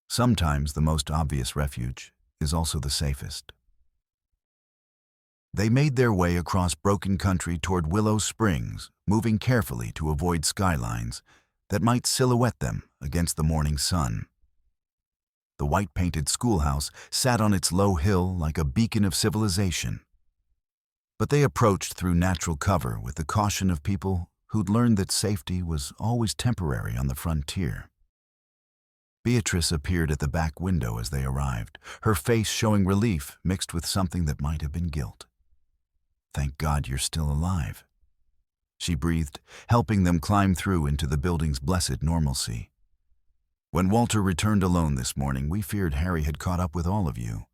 Sometimes the most obvious refuge is also the safest. They made their way across broken country toward Willow Springs, moving carefully to avoid skylines that might silhouette them against the morning sun. The white-painted schoolhouse sat on its low hill like a beacon of civilization. But they approached through natural cover with the caution of people who'd learned that safety was always temporary on the frontier. Beatrice appeared at the back window as they arrived, her face showing relief mixed with something that might have been guilt. "Thank God you're still alive," she breathed, helping them climb through into the building's blessed normalcy. "When Walter returned alone this morning, we feared Harry had caught up with all of you."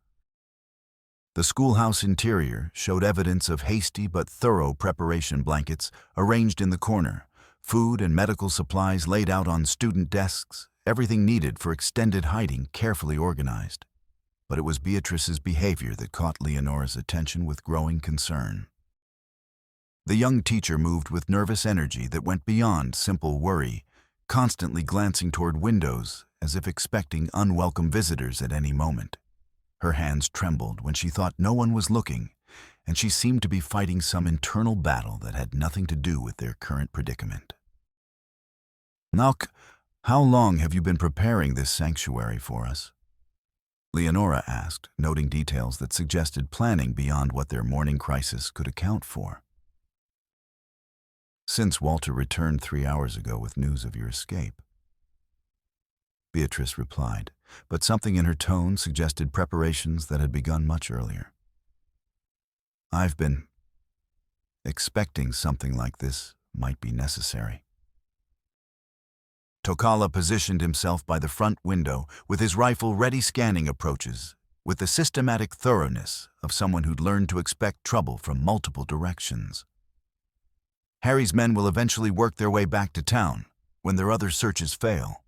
The schoolhouse interior showed evidence of hasty but thorough preparation: blankets arranged in the corner, food and medical supplies laid out on student desks, everything needed for extended hiding carefully organized. But it was Beatrice's behavior that caught Leonora's attention with growing concern. The young teacher moved with nervous energy that went beyond simple worry, constantly glancing toward windows as if expecting unwelcome visitors at any moment. Her hands trembled when she thought no one was looking, and she seemed to be fighting some internal battle that had nothing to do with their current predicament. "Now, how long have you been preparing this sanctuary for us?" Leonora asked, noting details that suggested planning beyond what their morning crisis could account for. "Since Walter returned 3 hours ago with news of your escape," Beatrice replied, but something in her tone suggested preparations that had begun much earlier. "I've been expecting something like this might be necessary." Tokala positioned himself by the front window with his rifle ready, scanning approaches with the systematic thoroughness of someone who'd learned to expect trouble from multiple directions. "Harry's men will eventually work their way back to town when their other searches fail.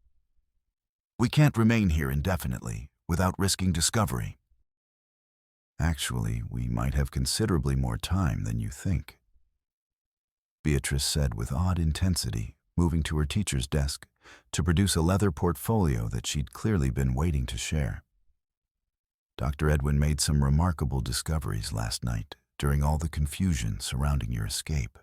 We can't remain here indefinitely without risking discovery." "Actually, we might have considerably more time than you think," Beatrice said with odd intensity, moving to her teacher's desk to produce a leather portfolio that she'd clearly been waiting to share. "Dr. Edwin made some remarkable discoveries last night during all the confusion surrounding your escape."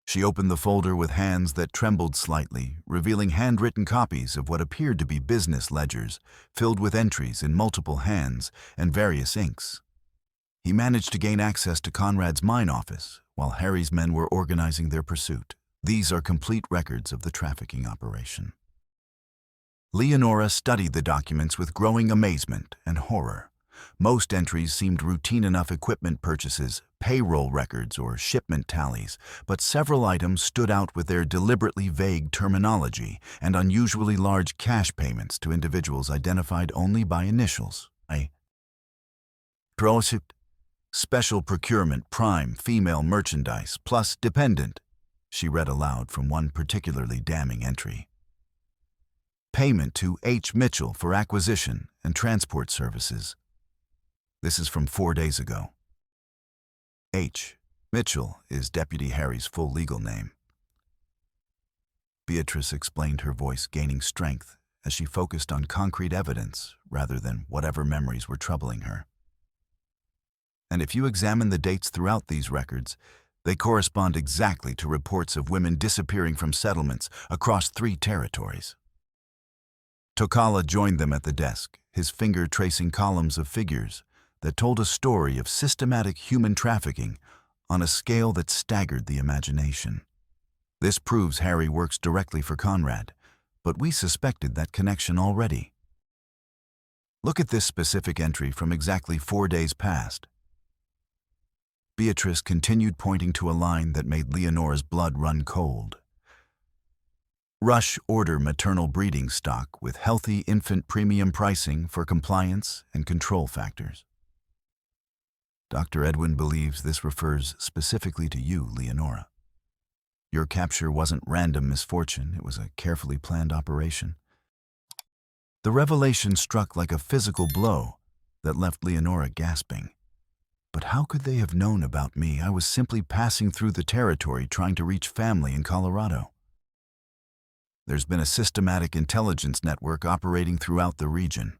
She opened the folder with hands that trembled slightly, revealing handwritten copies of what appeared to be business ledgers, filled with entries in multiple hands and various inks. He managed to gain access to Conrad's mine office while Harry's men were organizing their pursuit. These are complete records of the trafficking operation. Leonora studied the documents with growing amazement and horror. Most entries seemed routine enough: equipment purchases, payroll records, or shipment tallies, but several items stood out with their deliberately vague terminology and unusually large cash payments to individuals identified only by initials. "Special procurement, prime, female merchandise, plus dependent," she read aloud from one particularly damning entry. "Payment to H. Mitchell for acquisition and transport services." This is from 4 days ago. H. Mitchell is Deputy Harry's full legal name. Beatrice explained, her voice gaining strength as she focused on concrete evidence rather than whatever memories were troubling her. "And if you examine the dates throughout these records, They correspond exactly to reports of women disappearing from settlements across 3 territories. Tokala joined them at the desk, his finger tracing columns of figures that told a story of systematic human trafficking on a scale that staggered the imagination. This proves Harry works directly for Conrad, but we suspected that connection already. Look at this specific entry from exactly 4 days past. Beatrice continued pointing to a line that made Leonora's blood run cold. Rush order maternal breeding stock with healthy infant premium pricing for compliance and control factors. Dr. Edwin believes this refers specifically to you, Leonora. Your capture wasn't random misfortune, it was a carefully planned operation. The revelation struck like a physical blow that left Leonora gasping. But how could they have known about me? I was simply passing through the territory trying to reach family in Colorado. There's been a systematic intelligence network operating throughout the region.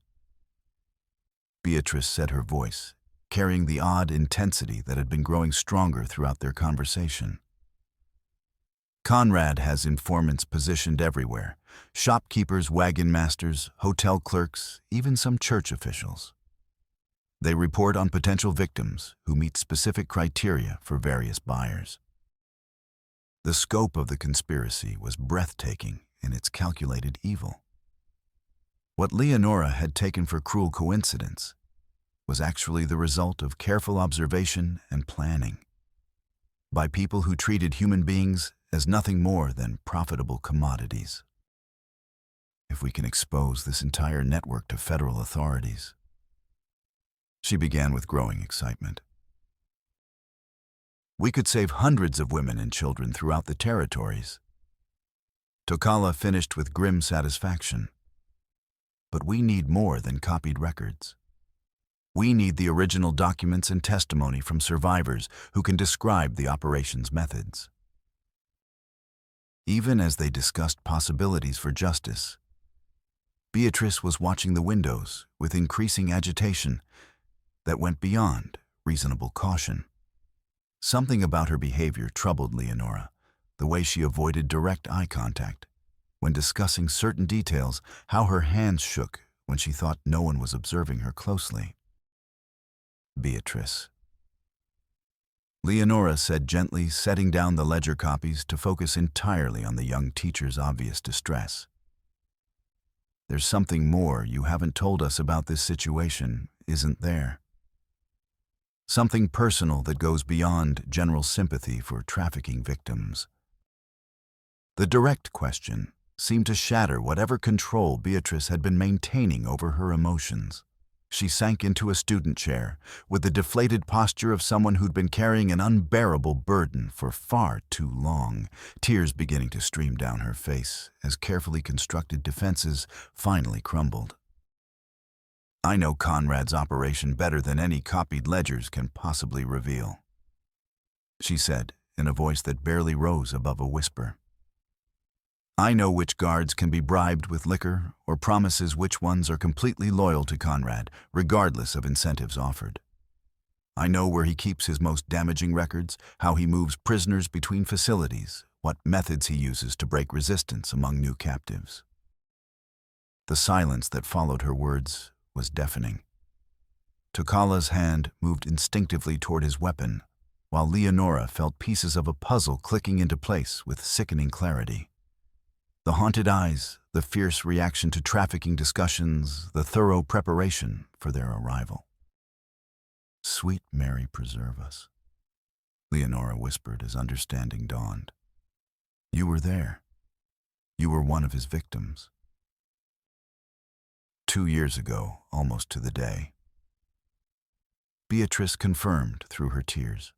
Beatrice said, her voice carrying the odd intensity that had been growing stronger throughout their conversation. Conrad has informants positioned everywhere: shopkeepers, wagon masters, hotel clerks, even some church officials. They report on potential victims who meet specific criteria for various buyers. The scope of the conspiracy was breathtaking in its calculated evil. What Leonora had taken for cruel coincidence was actually the result of careful observation and planning by people who treated human beings as nothing more than profitable commodities. If we can expose this entire network to federal authorities. She began with growing excitement. We could save hundreds of women and children throughout the territories. Tokala finished with grim satisfaction. But we need more than copied records. We need the original documents and testimony from survivors who can describe the operation's methods. Even as they discussed possibilities for justice, Beatrice was watching the windows with increasing agitation that went beyond reasonable caution. Something about her behavior troubled Leonora, the way she avoided direct eye contact. When discussing certain details, how her hands shook when she thought no one was observing her closely. Beatrice. Leonora said gently, setting down the ledger copies to focus entirely on the young teacher's obvious distress. There's something more you haven't told us about this situation, isn't there? Something personal that goes beyond general sympathy for trafficking victims. The direct question seemed to shatter whatever control Beatrice had been maintaining over her emotions. She sank into a student chair with the deflated posture of someone who'd been carrying an unbearable burden for far too long, tears beginning to stream down her face as carefully constructed defenses finally crumbled. I know Conrad's operation better than any copied ledgers can possibly reveal, she said in a voice that barely rose above a whisper. I know which guards can be bribed with liquor or promises which ones are completely loyal to Conrad, regardless of incentives offered. I know where he keeps his most damaging records, how he moves prisoners between facilities, what methods he uses to break resistance among new captives. The silence that followed her words was deafening. Tokala's hand moved instinctively toward his weapon, while Leonora felt pieces of a puzzle clicking into place with sickening clarity. The haunted eyes, the fierce reaction to trafficking discussions, the thorough preparation for their arrival. Sweet Mary preserve us, Leonora whispered as understanding dawned. You were there. You were one of his victims. 2 years ago, almost to the day. Beatrice confirmed through her tears.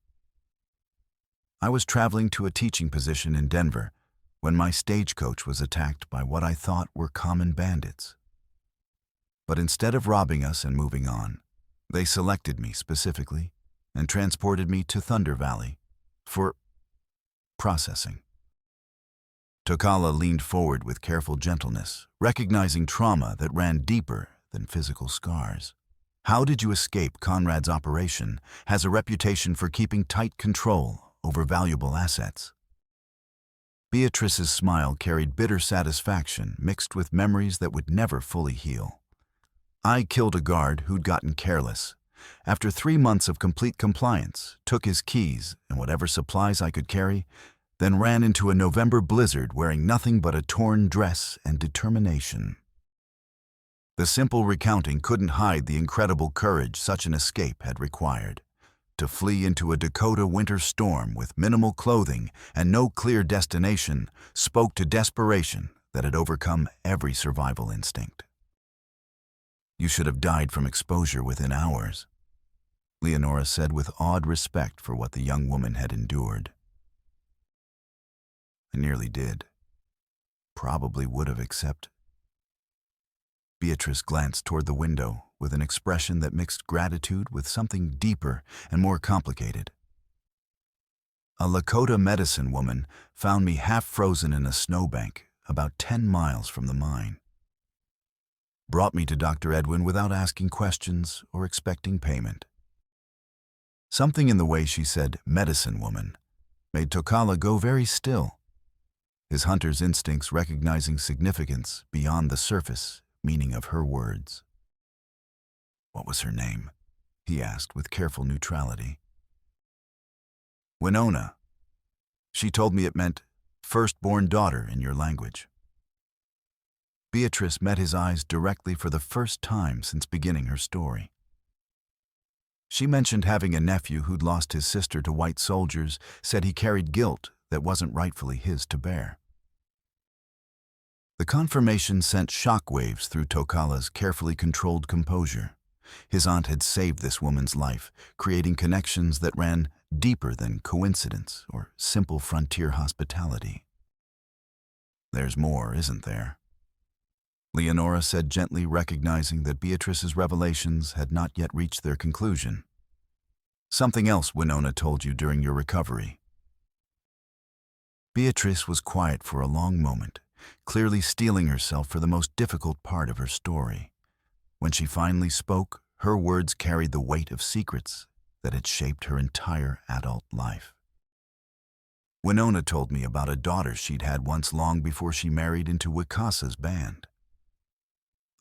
I was traveling to a teaching position in Denver when my stagecoach was attacked by what I thought were common bandits. But instead of robbing us and moving on, they selected me specifically and transported me to Thunder Valley for processing. Tokala leaned forward with careful gentleness, recognizing trauma that ran deeper than physical scars. How did you escape? Conrad's operation has a reputation for keeping tight control over valuable assets. Beatrice's smile carried bitter satisfaction mixed with memories that would never fully heal. I killed a guard who'd gotten careless. After 3 months of complete compliance, took his keys and whatever supplies I could carry, then ran into a November blizzard wearing nothing but a torn dress and determination. The simple recounting couldn't hide the incredible courage such an escape had required. To flee into a Dakota winter storm with minimal clothing and no clear destination spoke to desperation that had overcome every survival instinct. "You should have died from exposure within hours," Leonora said with awed respect for what the young woman had endured. "I nearly did. Probably would have, except..." Beatrice glanced toward the window with an expression that mixed gratitude with something deeper and more complicated. "A Lakota medicine woman found me half frozen in a snowbank about 10 miles from the mine. Brought me to Dr. Edwin without asking questions or expecting payment." Something in the way she said "medicine woman" made Tokala go very still, his hunter's instincts recognizing significance beyond the surface meaning of her words. "What was her name?" he asked with careful neutrality. "Winona. She told me it meant firstborn daughter in your language." Beatrice met his eyes directly for the first time since beginning her story. She mentioned having a nephew who'd lost his sister to white soldiers, said he carried guilt that wasn't rightfully his to bear. The confirmation sent shockwaves through Tokala's carefully controlled composure. His aunt had saved this woman's life, creating connections that ran deeper than coincidence or simple frontier hospitality. "There's more, isn't there?" Leonora said gently, recognizing that Beatrice's revelations had not yet reached their conclusion. "Something else Winona told you during your recovery." Beatrice was quiet for a long moment, clearly steeling herself for the most difficult part of her story. When she finally spoke, her words carried the weight of secrets that had shaped her entire adult life. "Winona told me about a daughter she'd had once long before she married into Wikasa's band.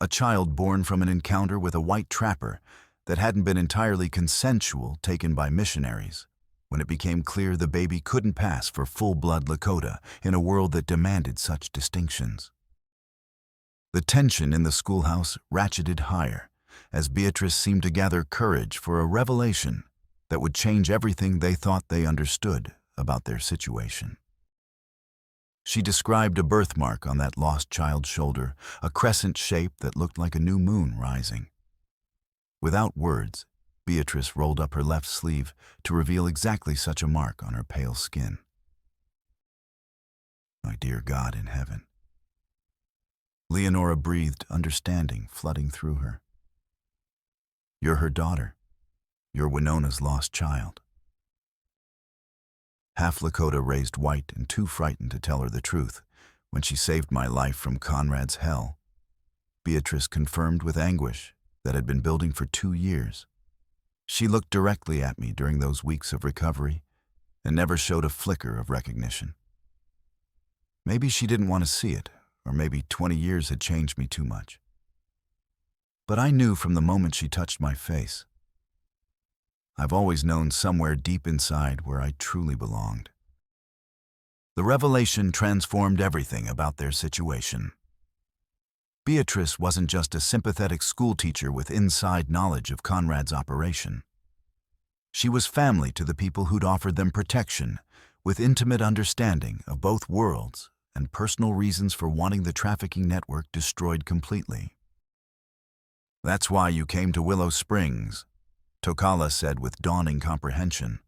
A child born from an encounter with a white trapper that hadn't been entirely consensual taken by missionaries, when it became clear the baby couldn't pass for full-blood Lakota in a world that demanded such distinctions." The tension in the schoolhouse ratcheted higher as Beatrice seemed to gather courage for a revelation that would change everything they thought they understood about their situation. She described a birthmark on that lost child's shoulder, a crescent shape that looked like a new moon rising. Without words, Beatrice rolled up her left sleeve to reveal exactly such a mark on her pale skin. "My dear God in heaven." Leonora breathed, understanding flooding through her. "You're her daughter. You're Winona's lost child." Half Lakota, raised white and too frightened to tell her the truth, when she saved my life from Conrad's hell, Beatrice confirmed with anguish that had been building for 2 years. She looked directly at me during those weeks of recovery and never showed a flicker of recognition. Maybe she didn't want to see it, or maybe 20 years had changed me too much. But I knew from the moment she touched my face. I've always known somewhere deep inside where I truly belonged. The revelation transformed everything about their situation. Beatrice wasn't just a sympathetic schoolteacher with inside knowledge of Conrad's operation. She was family to the people who'd offered them protection, with intimate understanding of both worlds and personal reasons for wanting the trafficking network destroyed completely. "That's why you came to Willow Springs," Tokala said with dawning comprehension.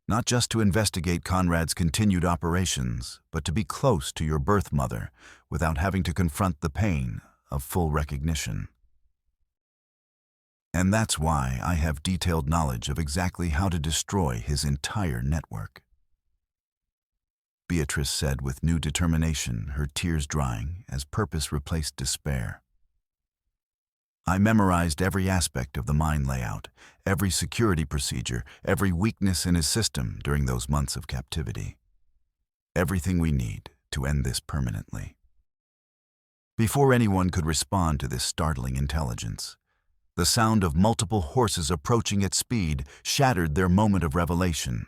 "Not just to investigate Conrad's continued operations, but to be close to your birth mother without having to confront the pain of full recognition. And that's why I have detailed knowledge of exactly how to destroy his entire network." Beatrice said with new determination, her tears drying as purpose replaced despair. I memorized every aspect of the mine layout, every security procedure, every weakness in his system during those months of captivity. Everything we need to end this permanently. Before anyone could respond to this startling intelligence, the sound of multiple horses approaching at speed shattered their moment of revelation.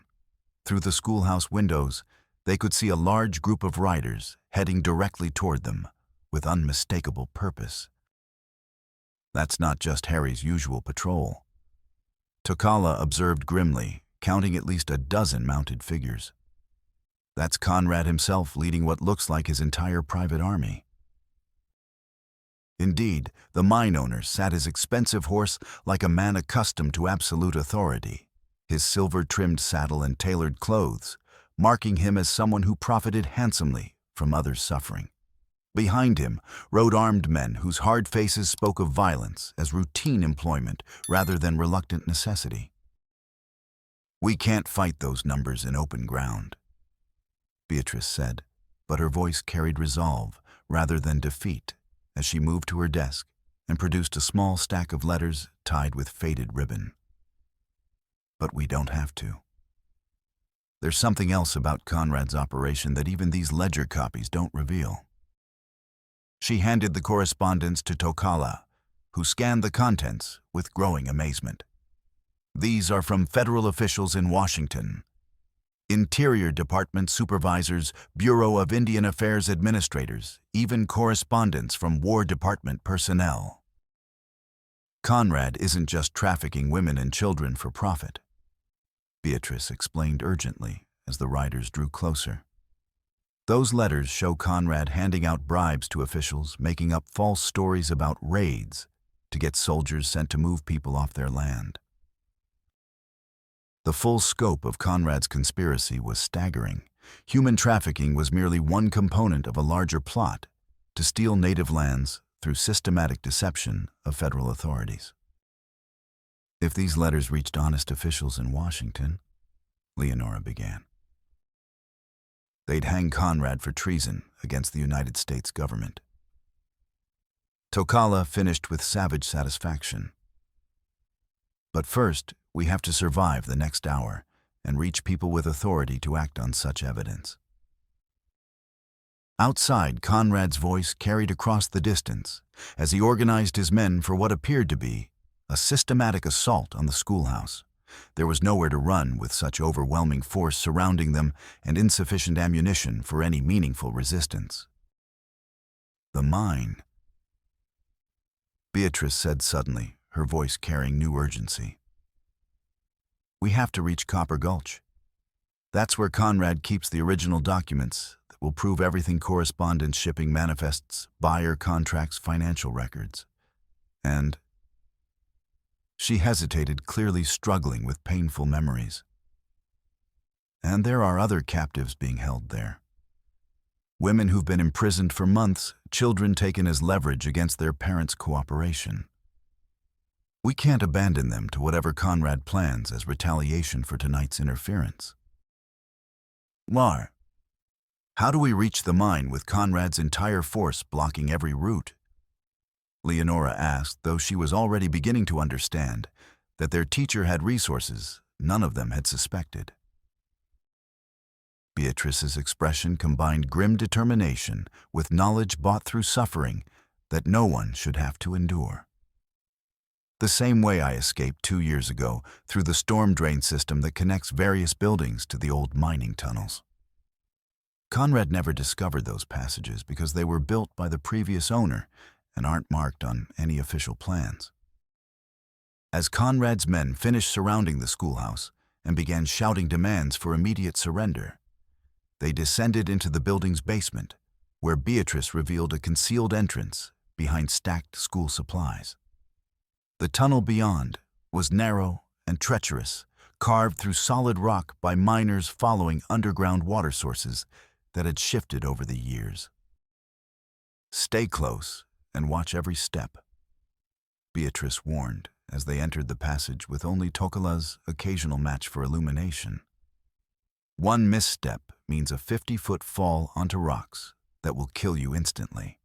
Through the schoolhouse windows, they could see a large group of riders heading directly toward them with unmistakable purpose. That's not just Harry's usual patrol. Tokala observed grimly, counting at least a dozen mounted figures. That's Conrad himself leading what looks like his entire private army. Indeed, the mine owner sat his expensive horse like a man accustomed to absolute authority, his silver-trimmed saddle and tailored clothes, marking him as someone who profited handsomely from others' suffering. Behind him rode armed men whose hard faces spoke of violence as routine employment rather than reluctant necessity. "We can't fight those numbers in open ground," Beatrice said, but her voice carried resolve rather than defeat as she moved to her desk and produced a small stack of letters tied with faded ribbon. "But we don't have to. There's something else about Conrad's operation that even these ledger copies don't reveal." She handed the correspondence to Tokala, who scanned the contents with growing amazement. "These are from federal officials in Washington. Interior Department supervisors, Bureau of Indian Affairs administrators, even correspondence from War Department personnel. Conrad isn't just trafficking women and children for profit," Beatrice explained urgently as the riders drew closer. "Those letters show Conrad handing out bribes to officials, making up false stories about raids to get soldiers sent to move people off their land." The full scope of Conrad's conspiracy was staggering. Human trafficking was merely one component of a larger plot to steal native lands through systematic deception of federal authorities. "If these letters reached honest officials in Washington," Leonora began, "they'd hang Conrad for treason against the United States government." Tokala finished with savage satisfaction. "But first, we have to survive the next hour and reach people with authority to act on such evidence." Outside, Conrad's voice carried across the distance as he organized his men for what appeared to be a systematic assault on the schoolhouse. There was nowhere to run with such overwhelming force surrounding them and insufficient ammunition for any meaningful resistance. "The mine," Beatrice said suddenly, her voice carrying new urgency. "We have to reach Copper Gulch. That's where Conrad keeps the original documents that will prove everything: correspondence, shipping manifests, buyer contracts, financial records. And..." She hesitated, clearly struggling with painful memories. "And there are other captives being held there. Women who've been imprisoned for months, children taken as leverage against their parents' cooperation. We can't abandon them to whatever Conrad plans as retaliation for tonight's interference." "Lar, how do we reach the mine with Conrad's entire force blocking every route?" Leonora asked, though she was already beginning to understand that their teacher had resources none of them had suspected. Beatrice's expression combined grim determination with knowledge bought through suffering that no one should have to endure. "The same way I escaped 2 years ago through the storm drain system that connects various buildings to the old mining tunnels. Conrad never discovered those passages because they were built by the previous owner and aren't marked on any official plans." As Conrad's men finished surrounding the schoolhouse and began shouting demands for immediate surrender, they descended into the building's basement, where Beatrice revealed a concealed entrance behind stacked school supplies. The tunnel beyond was narrow and treacherous, carved through solid rock by miners following underground water sources that had shifted over the years. "Stay close and watch every step," Beatrice warned as they entered the passage with only Tokala's occasional match for illumination. "One misstep means a 50-foot fall onto rocks that will kill you instantly."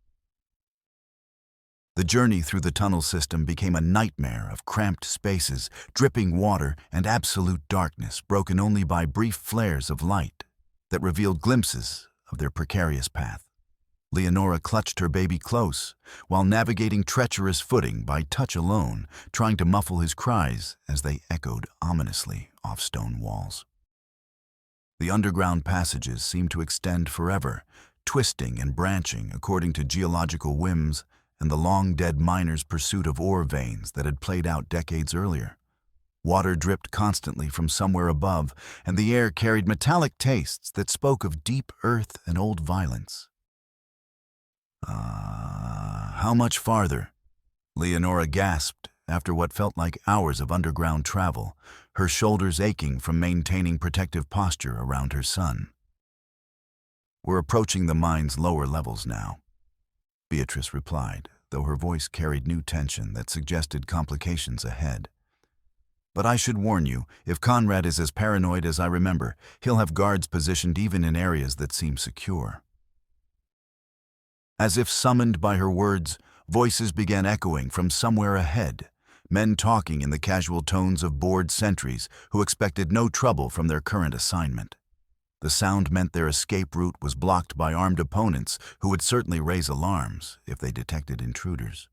The journey through the tunnel system became a nightmare of cramped spaces, dripping water, and absolute darkness, broken only by brief flares of light that revealed glimpses of their precarious path. Leonora clutched her baby close, while navigating treacherous footing by touch alone, trying to muffle his cries as they echoed ominously off stone walls. The underground passages seemed to extend forever, twisting and branching according to geological whims and the long-dead miners' pursuit of ore veins that had played out decades earlier. Water dripped constantly from somewhere above, and the air carried metallic tastes that spoke of deep earth and old violence. How much farther? Leonora gasped after what felt like hours of underground travel, her shoulders aching from maintaining protective posture around her son. We're approaching the mine's lower levels now, Beatrice replied, though her voice carried new tension that suggested complications ahead. But I should warn you, if Conrad is as paranoid as I remember, he'll have guards positioned even in areas that seem secure. As if summoned by her words, voices began echoing from somewhere ahead, men talking in the casual tones of bored sentries who expected no trouble from their current assignment. The sound meant their escape route was blocked by armed opponents who would certainly raise alarms if they detected intruders.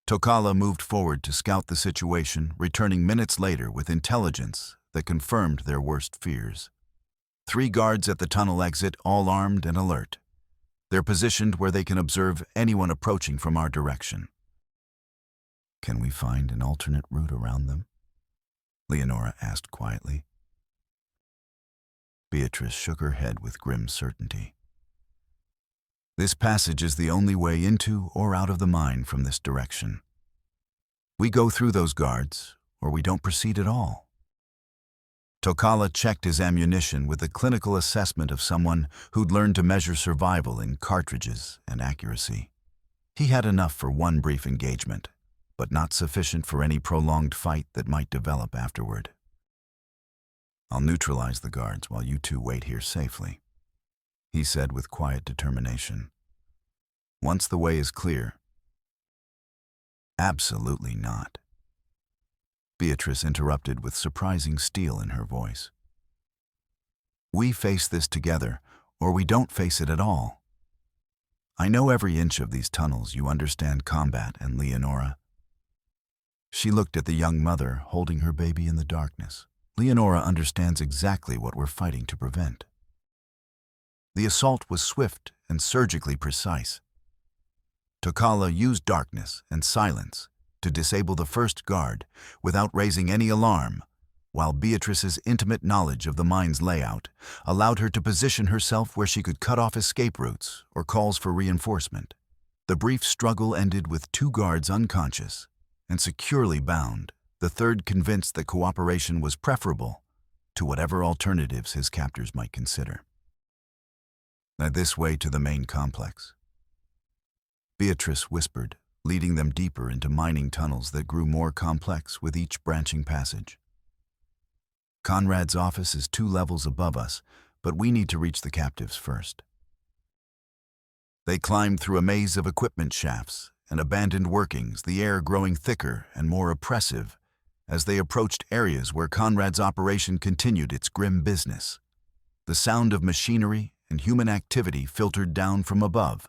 Tokala moved forward to scout the situation, returning minutes later with intelligence that confirmed their worst fears. 3 guards at the tunnel exit, all armed and alert. They're positioned where they can observe anyone approaching from our direction. Can we find an alternate route around them? Leonora asked quietly. Beatrice shook her head with grim certainty. This passage is the only way into or out of the mine from this direction. We go through those guards, or we don't proceed at all. Tokala checked his ammunition with a clinical assessment of someone who'd learned to measure survival in cartridges and accuracy. He had enough for one brief engagement, but not sufficient for any prolonged fight that might develop afterward. I'll neutralize the guards while you two wait here safely, he said with quiet determination. Once the way is clear. Absolutely not. Beatrice interrupted with surprising steel in her voice. We face this together, or we don't face it at all. I know every inch of these tunnels. You understand combat, and Leonora. She looked at the young mother holding her baby in the darkness. Leonora understands exactly what we're fighting to prevent. The assault was swift and surgically precise. Tokala used darkness and silence to disable the first guard without raising any alarm, while Beatrice's intimate knowledge of the mine's layout allowed her to position herself where she could cut off escape routes or calls for reinforcement. The brief struggle ended with 2 guards unconscious and securely bound, the third convinced that cooperation was preferable to whatever alternatives his captors might consider. Now this way to the main complex, Beatrice whispered, leading them deeper into mining tunnels that grew more complex with each branching passage. Conrad's office is 2 levels above us, but we need to reach the captives first. They climbed through a maze of equipment shafts and abandoned workings, the air growing thicker and more oppressive as they approached areas where Conrad's operation continued its grim business. The sound of machinery and human activity filtered down from above,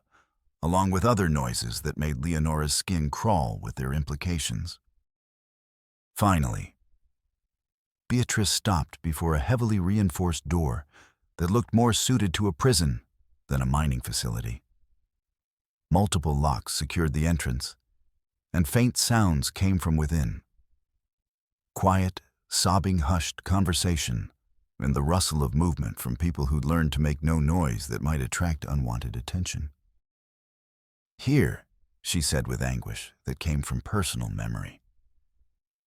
along with other noises that made Leonora's skin crawl with their implications. Finally, Beatrice stopped before a heavily reinforced door that looked more suited to a prison than a mining facility. Multiple locks secured the entrance, and faint sounds came from within. Quiet, sobbing, hushed conversation and the rustle of movement from people who'd learned to make no noise that might attract unwanted attention. Here, she said with anguish that came from personal memory.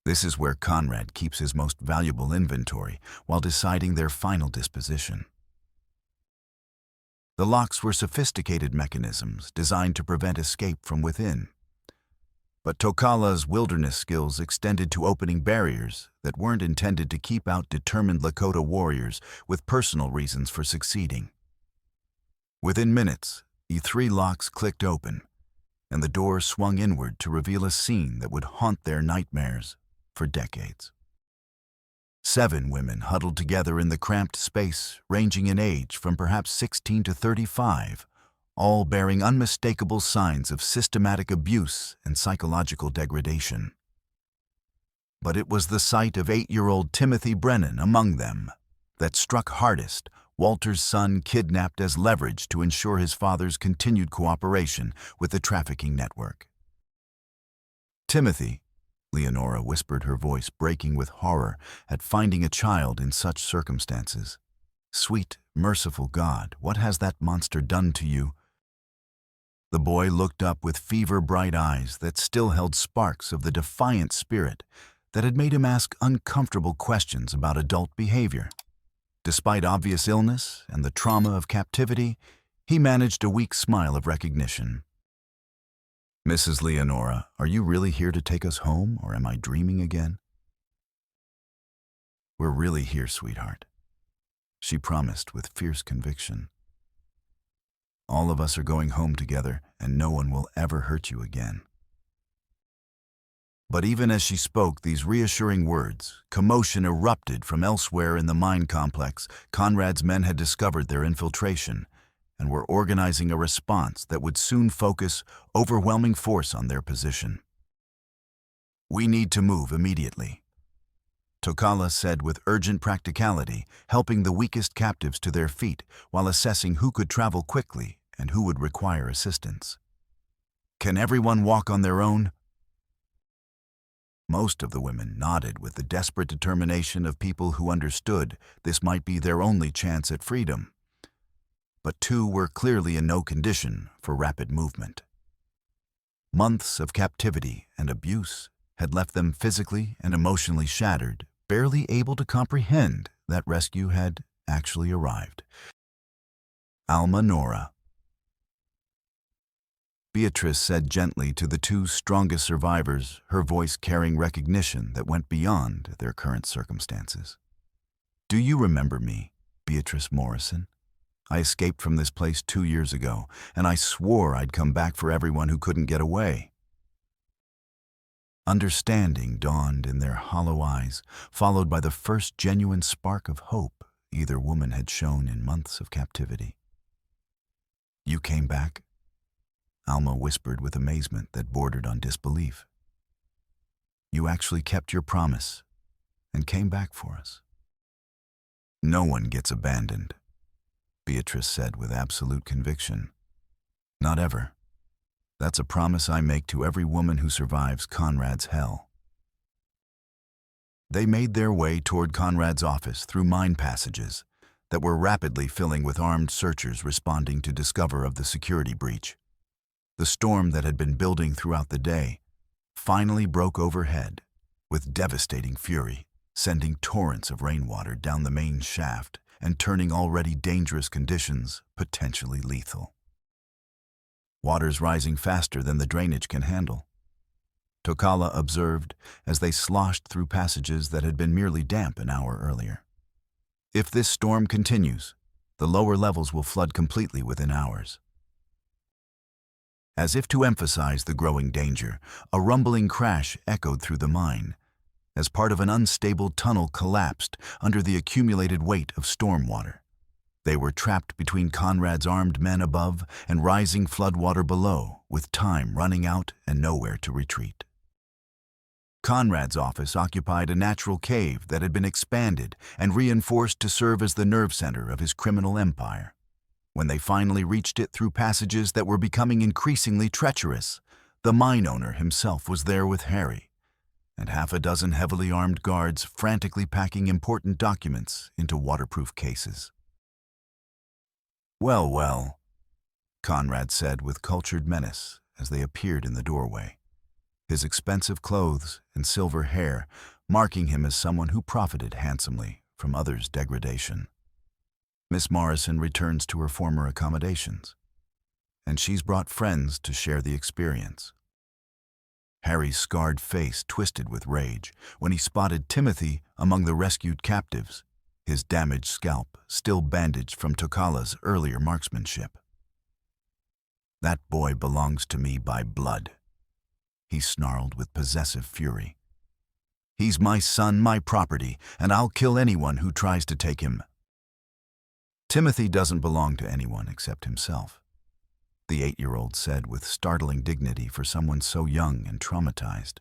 This is where Conrad keeps his most valuable inventory while deciding their final disposition. The locks were sophisticated mechanisms designed to prevent escape from within. But Tokala's wilderness skills extended to opening barriers that weren't intended to keep out determined Lakota warriors with personal reasons for succeeding. Within minutes, the 3 locks clicked open, and the door swung inward to reveal a scene that would haunt their nightmares for decades. 7 women huddled together in the cramped space, ranging in age from perhaps 16 to 35, all bearing unmistakable signs of systematic abuse and psychological degradation. But it was the sight of 8-year-old Timothy Brennan among them that struck hardest. Walter's son kidnapped as leverage to ensure his father's continued cooperation with the trafficking network. "Timothy," Leonora whispered, her voice breaking with horror at finding a child in such circumstances. "Sweet, merciful God, what has that monster done to you?" The boy looked up with fever-bright eyes that still held sparks of the defiant spirit that had made him ask uncomfortable questions about adult behavior. Despite obvious illness and the trauma of captivity, he managed a weak smile of recognition. "Mrs. Leonora, are you really here to take us home, or am I dreaming again?" "We're really here, sweetheart," she promised with fierce conviction. "All of us are going home together, and no one will ever hurt you again." But even as she spoke these reassuring words, commotion erupted from elsewhere in the mine complex. Conrad's men had discovered their infiltration and were organizing a response that would soon focus overwhelming force on their position. "We need to move immediately," Tokala said with urgent practicality, helping the weakest captives to their feet while assessing who could travel quickly and who would require assistance. "Can everyone walk on their own?" Most of the women nodded with the desperate determination of people who understood this might be their only chance at freedom. But 2 were clearly in no condition for rapid movement. Months of captivity and abuse had left them physically and emotionally shattered, barely able to comprehend that rescue had actually arrived. "Alma Nora," Beatrice said gently to the 2 strongest survivors, her voice carrying recognition that went beyond their current circumstances. "Do you remember me, Beatrice Morrison? I escaped from this place 2 years ago, and I swore I'd come back for everyone who couldn't get away." Understanding dawned in their hollow eyes, followed by the first genuine spark of hope either woman had shown in months of captivity. "You came back?" Alma whispered with amazement that bordered on disbelief. "You actually kept your promise and came back for us." "No one gets abandoned," Beatrice said with absolute conviction. "Not ever. That's a promise I make to every woman who survives Conrad's hell." They made their way toward Conrad's office through mine passages that were rapidly filling with armed searchers responding to discover of the security breach. The storm that had been building throughout the day finally broke overhead with devastating fury, sending torrents of rainwater down the main shaft and turning already dangerous conditions potentially lethal. Water's rising faster than the drainage can handle, Tokala observed as they sloshed through passages that had been merely damp an hour earlier. "If this storm continues, the lower levels will flood completely within hours." As if to emphasize the growing danger, a rumbling crash echoed through the mine as part of an unstable tunnel collapsed under the accumulated weight of storm water. They were trapped between Conrad's armed men above and rising floodwater below, with time running out and nowhere to retreat. Conrad's office occupied a natural cave that had been expanded and reinforced to serve as the nerve center of his criminal empire. When they finally reached it through passages that were becoming increasingly treacherous, the mine owner himself was there with Harry, and 6 heavily armed guards frantically packing important documents into waterproof cases. "Well, well," Conrad said with cultured menace as they appeared in the doorway, his expensive clothes and silver hair marking him as someone who profited handsomely from others' degradation. "Miss Morrison returns to her former accommodations, and she's brought friends to share the experience." Harry's scarred face twisted with rage when he spotted Timothy among the rescued captives, his damaged scalp still bandaged from Tokala's earlier marksmanship. That boy belongs to me by blood, he snarled with possessive fury. He's my son, my property, and I'll kill anyone who tries to take him. Timothy doesn't belong to anyone except himself, the 8-year-old said with startling dignity for someone so young and traumatized.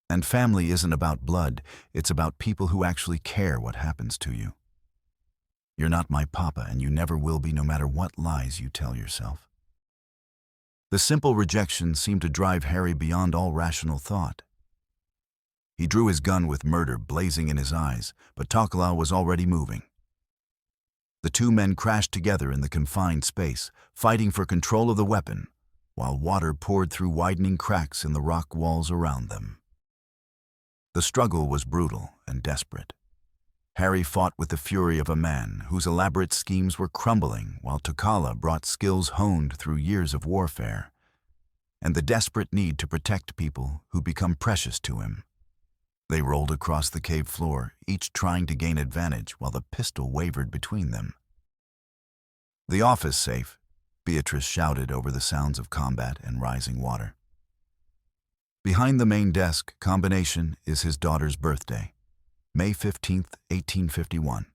And family isn't about blood, it's about people who actually care what happens to you. You're not my papa, and you never will be, no matter what lies you tell yourself. The simple rejection seemed to drive Harry beyond all rational thought. He drew his gun with murder blazing in his eyes, but Tokala was already moving. The two men crashed together in the confined space, fighting for control of the weapon, while water poured through widening cracks in the rock walls around them. The struggle was brutal and desperate. Harry fought with the fury of a man whose elaborate schemes were crumbling, while Tokala brought skills honed through years of warfare, and the desperate need to protect people who become precious to him. They rolled across the cave floor, each trying to gain advantage while the pistol wavered between them. "The office safe," Beatrice shouted over the sounds of combat and rising water. Behind the main desk combination is his daughter's birthday, May 15th, 1851.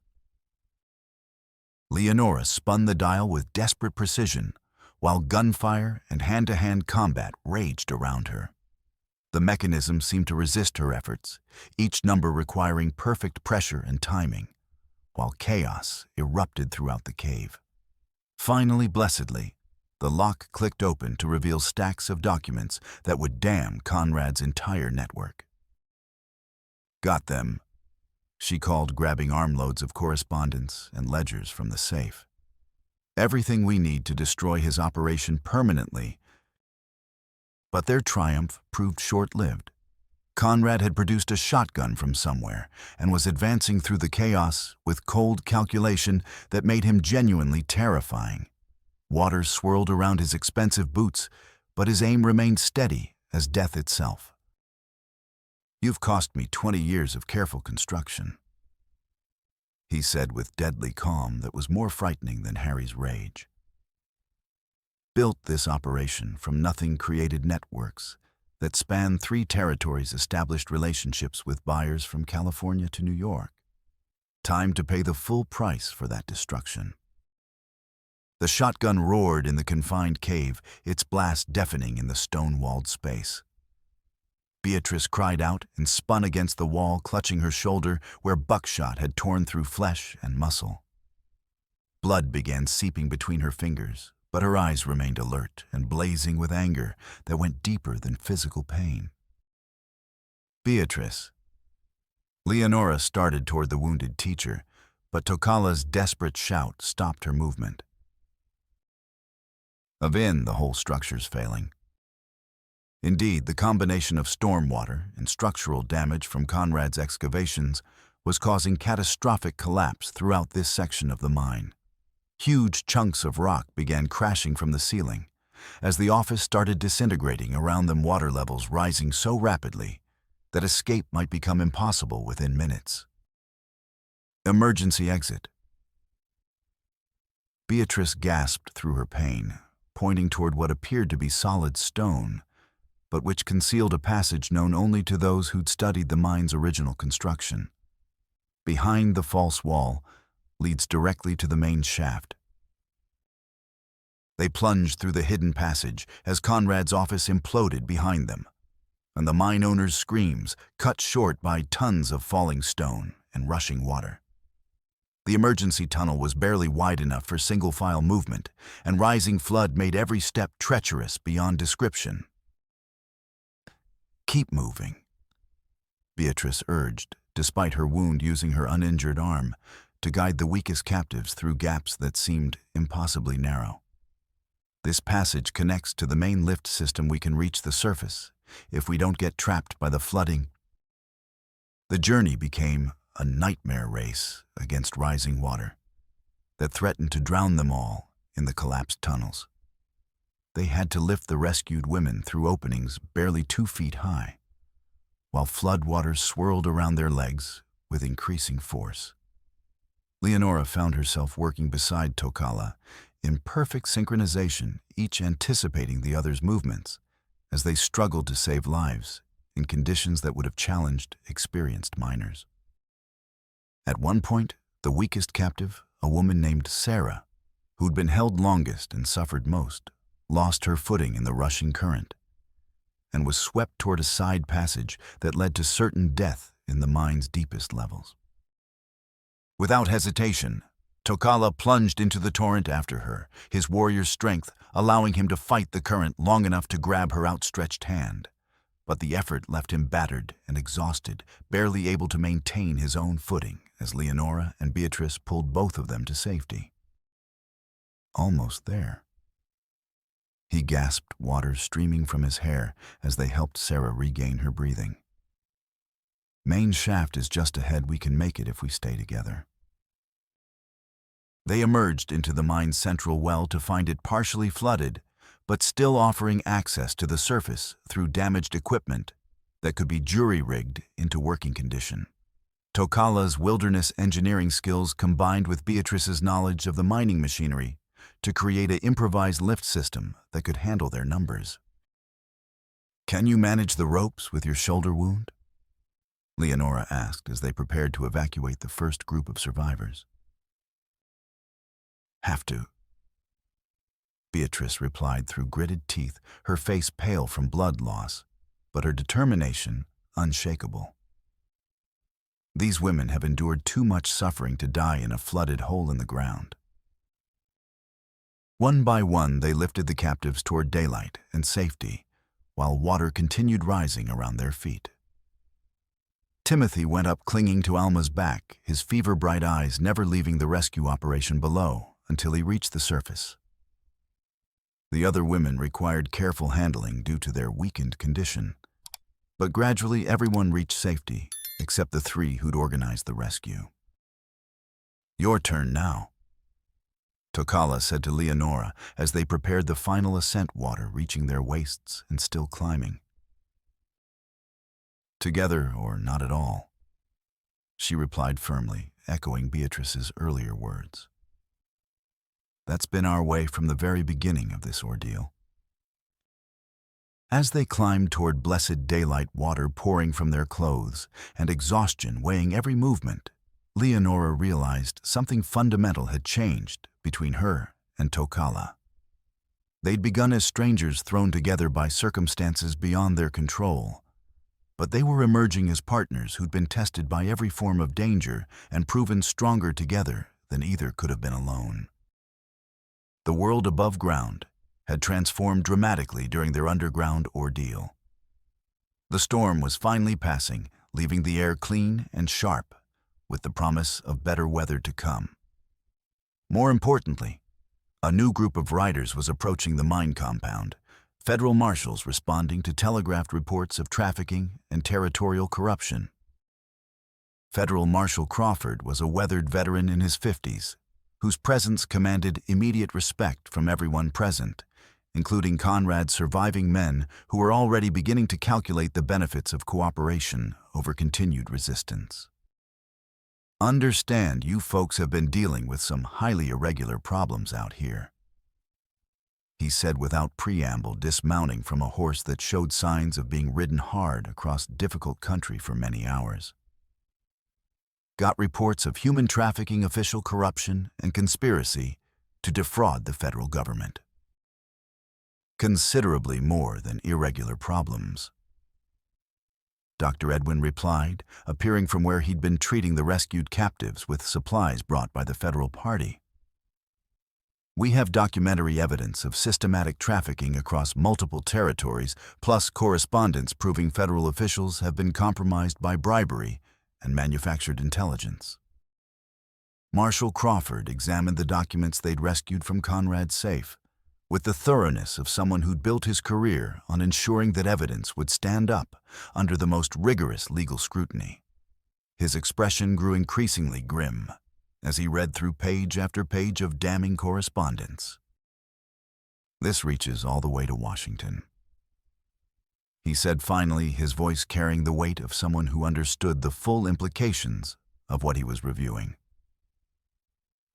Leonora spun the dial with desperate precision, while gunfire and hand-to-hand combat raged around her. The mechanism seemed to resist her efforts, each number requiring perfect pressure and timing, while chaos erupted throughout the cave. Finally, blessedly, the lock clicked open to reveal stacks of documents that would damn Conrad's entire network. "Got them," she called, grabbing armloads of correspondence and ledgers from the safe. "Everything we need to destroy his operation permanently." But their triumph proved short-lived. Conrad had produced a shotgun from somewhere and was advancing through the chaos with cold calculation that made him genuinely terrifying. Water swirled around his expensive boots, but his aim remained steady as death itself. "You've cost me 20 years of careful construction," he said with deadly calm that was more frightening than Harry's rage. "Built this operation from nothing, created networks that span 3 territories, established relationships with buyers from California to New York. Time to pay the full price for that destruction." The shotgun roared in the confined cave, its blast deafening in the stone-walled space. Beatrice cried out and spun against the wall, clutching her shoulder where buckshot had torn through flesh and muscle. Blood began seeping between her fingers, but her eyes remained alert and blazing with anger that went deeper than physical pain. "Beatrice." Leonora started toward the wounded teacher, but Tokala's desperate shout stopped her movement. "Avin, the whole structure's failing." Indeed, the combination of stormwater and structural damage from Conrad's excavations was causing catastrophic collapse throughout this section of the mine. Huge chunks of rock began crashing from the ceiling. As the office started disintegrating around them, water levels rising so rapidly that escape might become impossible within minutes. "Emergency exit." Beatrice gasped through her pain, pointing toward what appeared to be solid stone, but which concealed a passage known only to those who'd studied the mine's original construction. Behind the false wall leads directly to the main shaft. They plunged through the hidden passage as Conrad's office imploded behind them, and the mine owner's screams cut short by tons of falling stone and rushing water. The emergency tunnel was barely wide enough for single-file movement, and rising flood made every step treacherous beyond description. "Keep moving," Beatrice urged, despite her wound, using her uninjured arm to guide the weakest captives through gaps that seemed impossibly narrow. "This passage connects to the main lift system. We can reach the surface if we don't get trapped by the flooding." The journey became a nightmare race against rising water that threatened to drown them all in the collapsed tunnels. They had to lift the rescued women through openings barely 2 feet high, while flood waters swirled around their legs with increasing force. Leonora found herself working beside Tokala in perfect synchronization, each anticipating the other's movements as they struggled to save lives in conditions that would have challenged experienced miners. At one point, the weakest captive, a woman named Sarah, who'd been held longest and suffered most, lost her footing in the rushing current and was swept toward a side passage that led to certain death in the mine's deepest levels. Without hesitation, Tokala plunged into the torrent after her, his warrior's strength allowing him to fight the current long enough to grab her outstretched hand. But the effort left him battered and exhausted, barely able to maintain his own footing as Leonora and Beatrice pulled both of them to safety. Almost there. He gasped, water streaming from his hair as they helped Sarah regain her breathing. Main shaft is just ahead. We can make it if we stay together. They emerged into the mine's central well to find it partially flooded, but still offering access to the surface through damaged equipment that could be jury-rigged into working condition. Tokala's wilderness engineering skills combined with Beatrice's knowledge of the mining machinery to create an improvised lift system that could handle their numbers. "Can you manage the ropes with your shoulder wound?" Leonora asked as they prepared to evacuate the first group of survivors. "Have to," Beatrice replied through gritted teeth, her face pale from blood loss, but her determination unshakable. These women have endured too much suffering to die in a flooded hole in the ground. One by one, they lifted the captives toward daylight and safety, while water continued rising around their feet. Timothy went up clinging to Alma's back, his fever-bright eyes never leaving the rescue operation below until he reached the surface. The other women required careful handling due to their weakened condition, but gradually everyone reached safety, except the three who'd organized the rescue. "Your turn now," Tokala said to Leonora as they prepared the final ascent, water reaching their waists and still climbing. "Together or not at all," she replied firmly, echoing Beatrice's earlier words. "That's been our way from the very beginning of this ordeal." As they climbed toward blessed daylight, water pouring from their clothes and exhaustion weighing every movement, Leonora realized something fundamental had changed between her and Tokala. They'd begun as strangers thrown together by circumstances beyond their control, but they were emerging as partners who'd been tested by every form of danger and proven stronger together than either could have been alone. The world above ground had transformed dramatically during their underground ordeal. The storm was finally passing, leaving the air clean and sharp, with the promise of better weather to come. More importantly, a new group of riders was approaching the mine compound, federal marshals responding to telegraphed reports of trafficking and territorial corruption. Federal Marshal Crawford was a weathered veteran in his 50s, whose presence commanded immediate respect from everyone present, including Conrad's surviving men who were already beginning to calculate the benefits of cooperation over continued resistance. "Understand, you folks have been dealing with some highly irregular problems out here," he said without preamble, dismounting from a horse that showed signs of being ridden hard across difficult country for many hours. "Got reports of human trafficking, official corruption, and conspiracy to defraud the federal government. Considerably more than irregular problems," Dr. Edwin replied, appearing from where he'd been treating the rescued captives with supplies brought by the federal party. "We have documentary evidence of systematic trafficking across multiple territories, plus correspondence proving federal officials have been compromised by bribery and manufactured intelligence." Marshal Crawford examined the documents they'd rescued from Conrad's safe, with the thoroughness of someone who'd built his career on ensuring that evidence would stand up under the most rigorous legal scrutiny. His expression grew increasingly grim as he read through page after page of damning correspondence. "This reaches all the way to Washington," he said finally, his voice carrying the weight of someone who understood the full implications of what he was reviewing.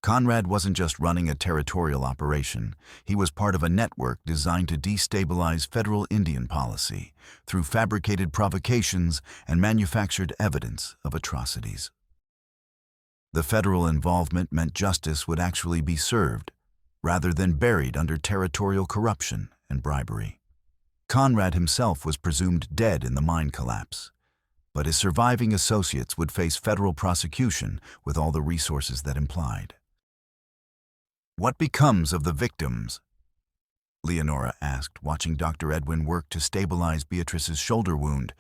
Conrad wasn't just running a territorial operation, he was part of a network designed to destabilize federal Indian policy through fabricated provocations and manufactured evidence of atrocities. The federal involvement meant justice would actually be served, rather than buried under territorial corruption and bribery. Conrad himself was presumed dead in the mine collapse, but his surviving associates would face federal prosecution with all the resources that implied. "What becomes of the victims?" Leonora asked, watching Dr. Edwin work to stabilize Beatrice's shoulder wound,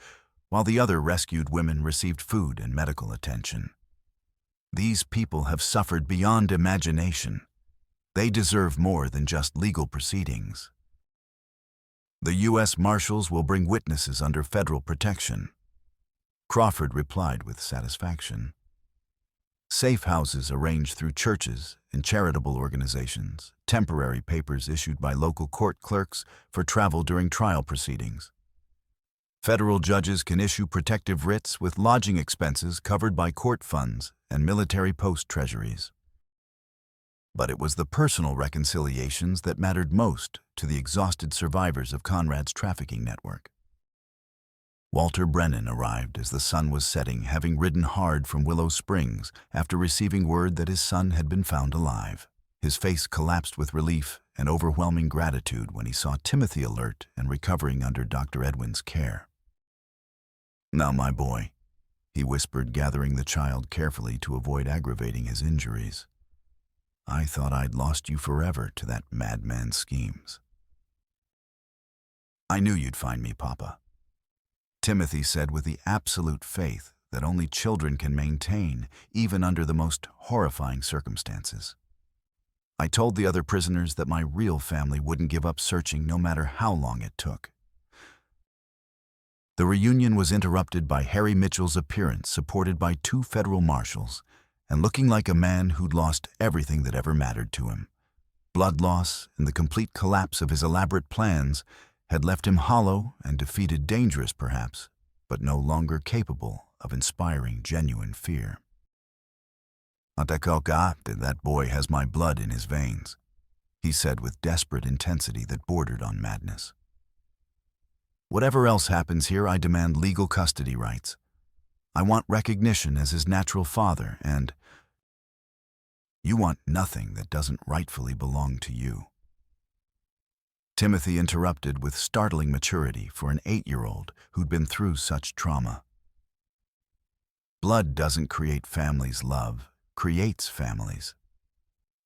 while the other rescued women received food and medical attention. "These people have suffered beyond imagination. They deserve more than just legal proceedings. The U.S. Marshals will bring witnesses under federal protection." Crawford replied with satisfaction. Safe houses arranged through churches and charitable organizations, temporary papers issued by local court clerks for travel during trial proceedings. Federal judges can issue protective writs with lodging expenses covered by court funds and military post treasuries. But it was the personal reconciliations that mattered most to the exhausted survivors of Conrad's trafficking network. Walter Brennan arrived as the sun was setting, having ridden hard from Willow Springs after receiving word that his son had been found alive. His face collapsed with relief and overwhelming gratitude when he saw Timothy alert and recovering under Dr. Edwin's care. "Now, my boy," he whispered, gathering the child carefully to avoid aggravating his injuries. "I thought I'd lost you forever to that madman's schemes." "I knew you'd find me, Papa," Timothy said with the absolute faith that only children can maintain, even under the most horrifying circumstances. "I told the other prisoners that my real family wouldn't give up searching no matter how long it took." The reunion was interrupted by Harry Mitchell's appearance, supported by 2 federal marshals, and looking like a man who'd lost everything that ever mattered to him. Blood loss and the complete collapse of his elaborate plans had left him hollow and defeated, dangerous perhaps, but no longer capable of inspiring genuine fear. "That boy has my blood in his veins," he said with desperate intensity that bordered on madness. "Whatever else happens here, I demand legal custody rights. I want recognition as his natural father, and you want nothing that doesn't rightfully belong to you." Timothy interrupted with startling maturity for an 8-year-old who'd been through such trauma. "Blood doesn't create families, love creates families.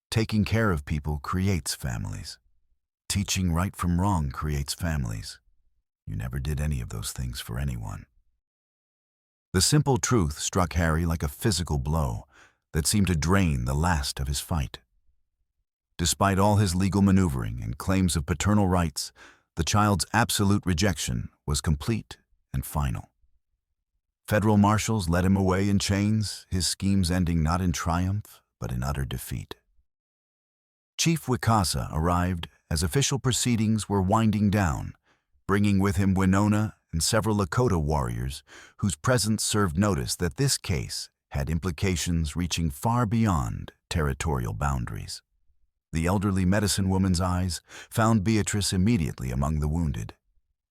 Taking care of people creates families. Teaching right from wrong creates families. You never did any of those things for anyone." The simple truth struck Harry like a physical blow that seemed to drain the last of his fight. Despite all his legal maneuvering and claims of paternal rights, the child's absolute rejection was complete and final. Federal marshals led him away in chains, his schemes ending not in triumph, but in utter defeat. Chief Wicasa arrived as official proceedings were winding down, bringing with him Winona and several Lakota warriors whose presence served notice that this case had implications reaching far beyond territorial boundaries. The elderly medicine woman's eyes found Beatrice immediately among the wounded,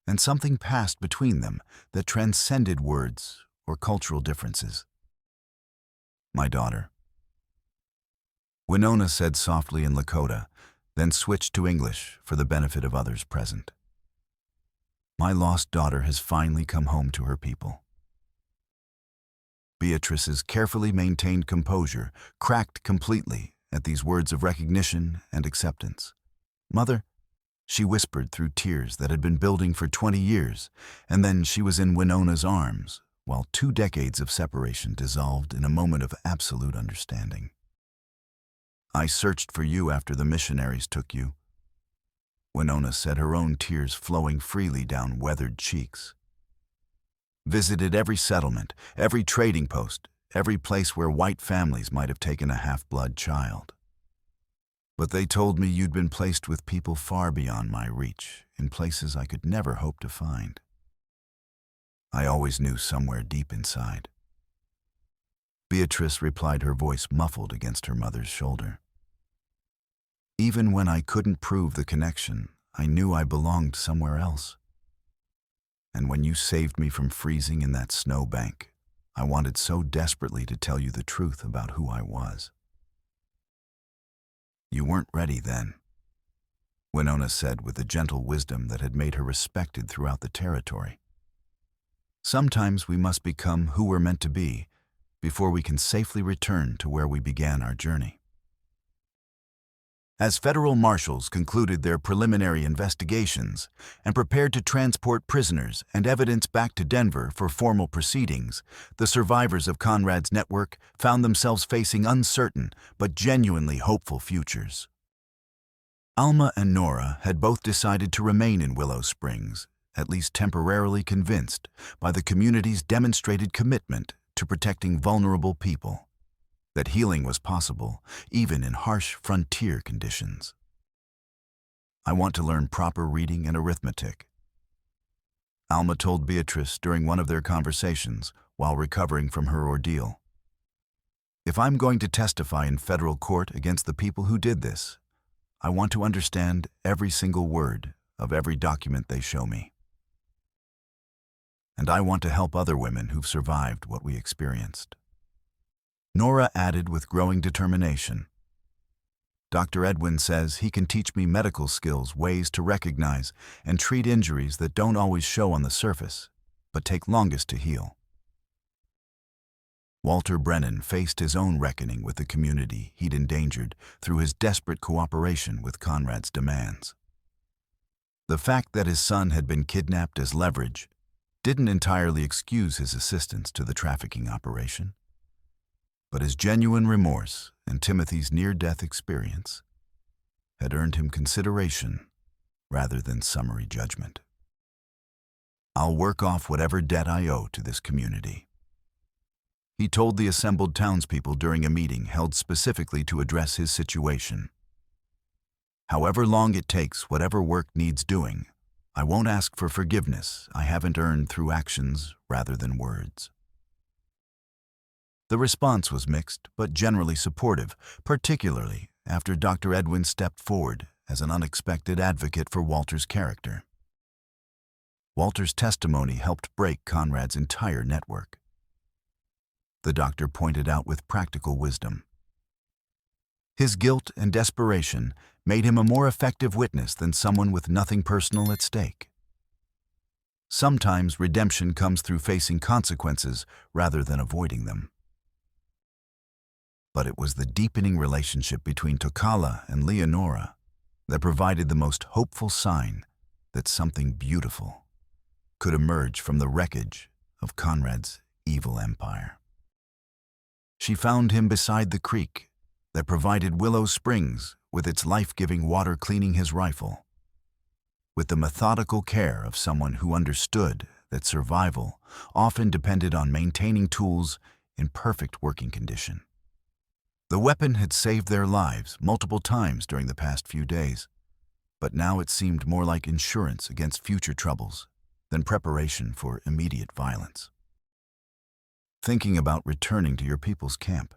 and something passed between them that transcended words or cultural differences. "My daughter," Winona said softly in Lakota, then switched to English for the benefit of others present. "My lost daughter has finally come home to her people." Beatrice's carefully maintained composure cracked completely at these words of recognition and acceptance. "Mother," she whispered through tears that had been building for 20 years, and then she was in Winona's arms, while 2 decades of separation dissolved in a moment of absolute understanding. "I searched for you after the missionaries took you," Winona said, her own tears flowing freely down weathered cheeks. "Visited every settlement, every trading post, every place where white families might have taken a half-blood child. But they told me you'd been placed with people far beyond my reach, in places I could never hope to find. I always knew somewhere deep inside. Beatrice replied, her voice muffled against her mother's shoulder. Even when I couldn't prove the connection, I knew I belonged somewhere else. And when you saved me from freezing in that snowbank, I wanted so desperately to tell you the truth about who I was. You weren't ready then, Winona said with a gentle wisdom that had made her respected throughout the territory. Sometimes we must become who we're meant to be before we can safely return to where we began our journey. As federal marshals concluded their preliminary investigations and prepared to transport prisoners and evidence back to Denver for formal proceedings, the survivors of Conrad's network found themselves facing uncertain but genuinely hopeful futures. Alma and Nora had both decided to remain in Willow Springs, at least temporarily convinced by the community's demonstrated commitment to protecting vulnerable people, that healing was possible even in harsh frontier conditions. I want to learn proper reading and arithmetic, Alma told Beatrice during one of their conversations while recovering from her ordeal. If I'm going to testify in federal court against the people who did this, I want to understand every single word of every document they show me. And I want to help other women who've survived what we experienced. Nora added with growing determination. Dr. Edwin says he can teach me medical skills, ways to recognize and treat injuries that don't always show on the surface, but take longest to heal. Walter Brennan faced his own reckoning with the community he'd endangered through his desperate cooperation with Conrad's demands. The fact that his son had been kidnapped as leverage didn't entirely excuse his assistance to the trafficking operation. But his genuine remorse and Timothy's near-death experience had earned him consideration rather than summary judgment. I'll work off whatever debt I owe to this community, he told the assembled townspeople during a meeting held specifically to address his situation. However long it takes, whatever work needs doing, I won't ask for forgiveness I haven't earned through actions rather than words. The response was mixed, but generally supportive, particularly after Dr. Edwin stepped forward as an unexpected advocate for Walter's character. Walter's testimony helped break Conrad's entire network, the doctor pointed out with practical wisdom. His guilt and desperation made him a more effective witness than someone with nothing personal at stake. Sometimes redemption comes through facing consequences rather than avoiding them. But it was the deepening relationship between Tokala and Leonora that provided the most hopeful sign that something beautiful could emerge from the wreckage of Conrad's evil empire. She found him beside the creek that provided Willow Springs with its life-giving water, cleaning his rifle, with the methodical care of someone who understood that survival often depended on maintaining tools in perfect working condition. The weapon had saved their lives multiple times during the past few days, but now it seemed more like insurance against future troubles than preparation for immediate violence. Thinking about returning to your people's camp?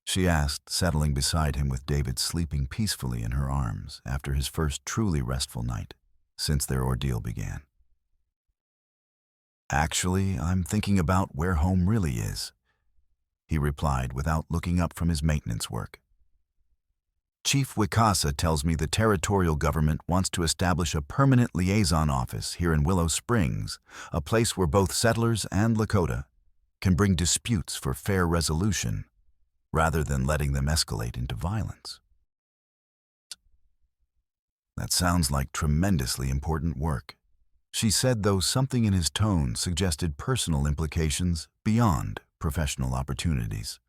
She asked, settling beside him with David sleeping peacefully in her arms after his first truly restful night since their ordeal began. Actually, I'm thinking about where home really is, he replied without looking up from his maintenance work. Chief Wicasa tells me the territorial government wants to establish a permanent liaison office here in Willow Springs, a place where both settlers and Lakota can bring disputes for fair resolution, rather than letting them escalate into violence. That sounds like tremendously important work, she said, though something in his tone suggested personal implications beyond professional opportunities.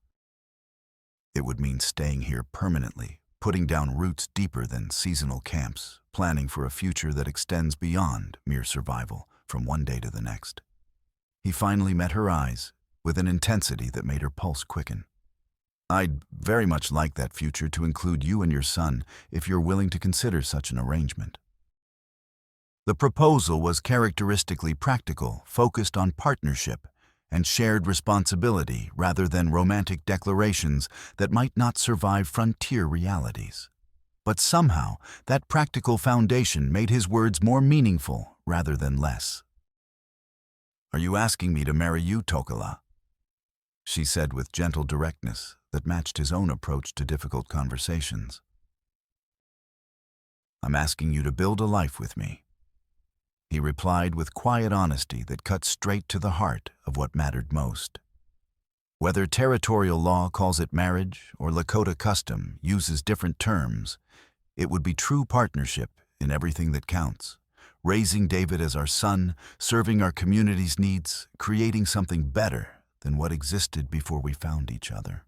It would mean staying here permanently, putting down roots deeper than seasonal camps, planning for a future that extends beyond mere survival from one day to the next. He finally met her eyes with an intensity that made her pulse quicken. I'd very much like that future to include you and your son if you're willing to consider such an arrangement. The proposal was characteristically practical, focused on partnership, and shared responsibility rather than romantic declarations that might not survive frontier realities. But somehow, that practical foundation made his words more meaningful rather than less. "Are you asking me to marry you, Tokala?" she said with gentle directness that matched his own approach to difficult conversations. "I'm asking you to build a life with me," he replied with quiet honesty that cut straight to the heart of what mattered most. Whether territorial law calls it marriage or Lakota custom uses different terms, it would be true partnership in everything that counts. Raising David as our son, serving our community's needs, creating something better than what existed before we found each other.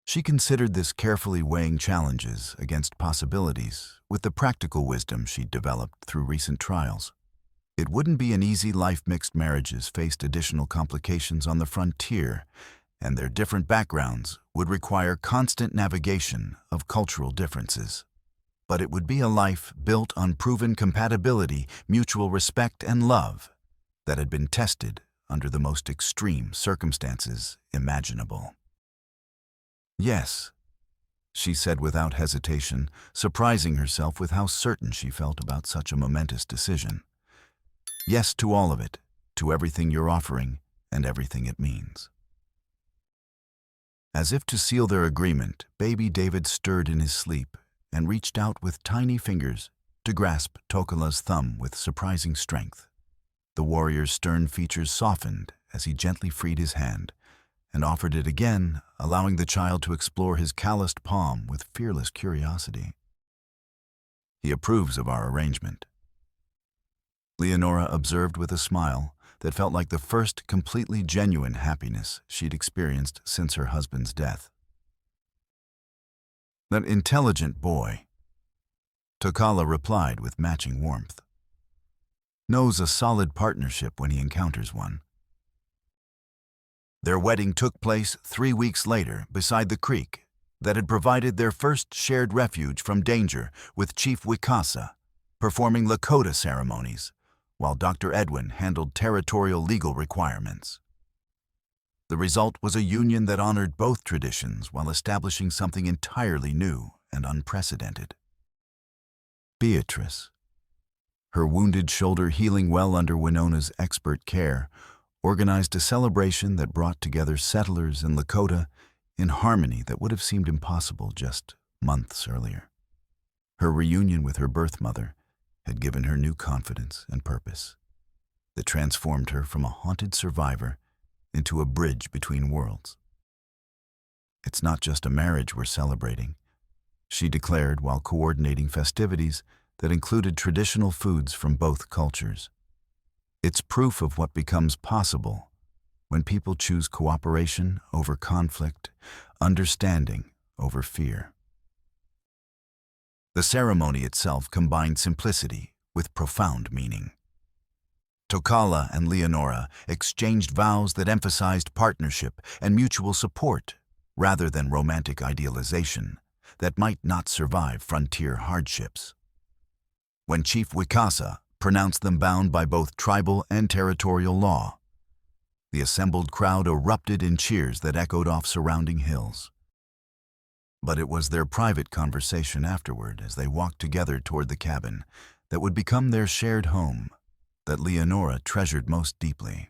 She considered this carefully, weighing challenges against possibilities with the practical wisdom she'd developed through recent trials. It wouldn't be an easy life. Mixed marriages faced additional complications on the frontier, and their different backgrounds would require constant navigation of cultural differences. But it would be a life built on proven compatibility, mutual respect, and love that had been tested under the most extreme circumstances imaginable. "Yes," she said without hesitation, surprising herself with how certain she felt about such a momentous decision. "Yes to all of it, to everything you're offering and everything it means." As if to seal their agreement, baby David stirred in his sleep and reached out with tiny fingers to grasp Tokala's thumb with surprising strength. The warrior's stern features softened as he gently freed his hand and offered it again, allowing the child to explore his calloused palm with fearless curiosity. "He approves of our arrangement," Leonora observed with a smile that felt like the first completely genuine happiness she'd experienced since her husband's death. "That intelligent boy," Tokala replied with matching warmth, "knows a solid partnership when he encounters one." Their wedding took place 3 weeks later beside the creek that had provided their first shared refuge from danger, with Chief Wikasa performing Lakota ceremonies, while Dr. Edwin handled territorial legal requirements. The result was a union that honored both traditions while establishing something entirely new and unprecedented. Beatrice, her wounded shoulder healing well under Winona's expert care, organized a celebration that brought together settlers and Lakota in harmony that would have seemed impossible just months earlier. Her reunion with her birth mother had given her new confidence and purpose that transformed her from a haunted survivor into a bridge between worlds. "It's not just a marriage we're celebrating," she declared while coordinating festivities that included traditional foods from both cultures. "It's proof of what becomes possible when people choose cooperation over conflict, understanding over fear." The ceremony itself combined simplicity with profound meaning. Tokala and Leonora exchanged vows that emphasized partnership and mutual support rather than romantic idealization that might not survive frontier hardships. When Chief Wikasa pronounced them bound by both tribal and territorial law, the assembled crowd erupted in cheers that echoed off surrounding hills. But it was their private conversation afterward, as they walked together toward the cabin that would become their shared home, that Leonora treasured most deeply.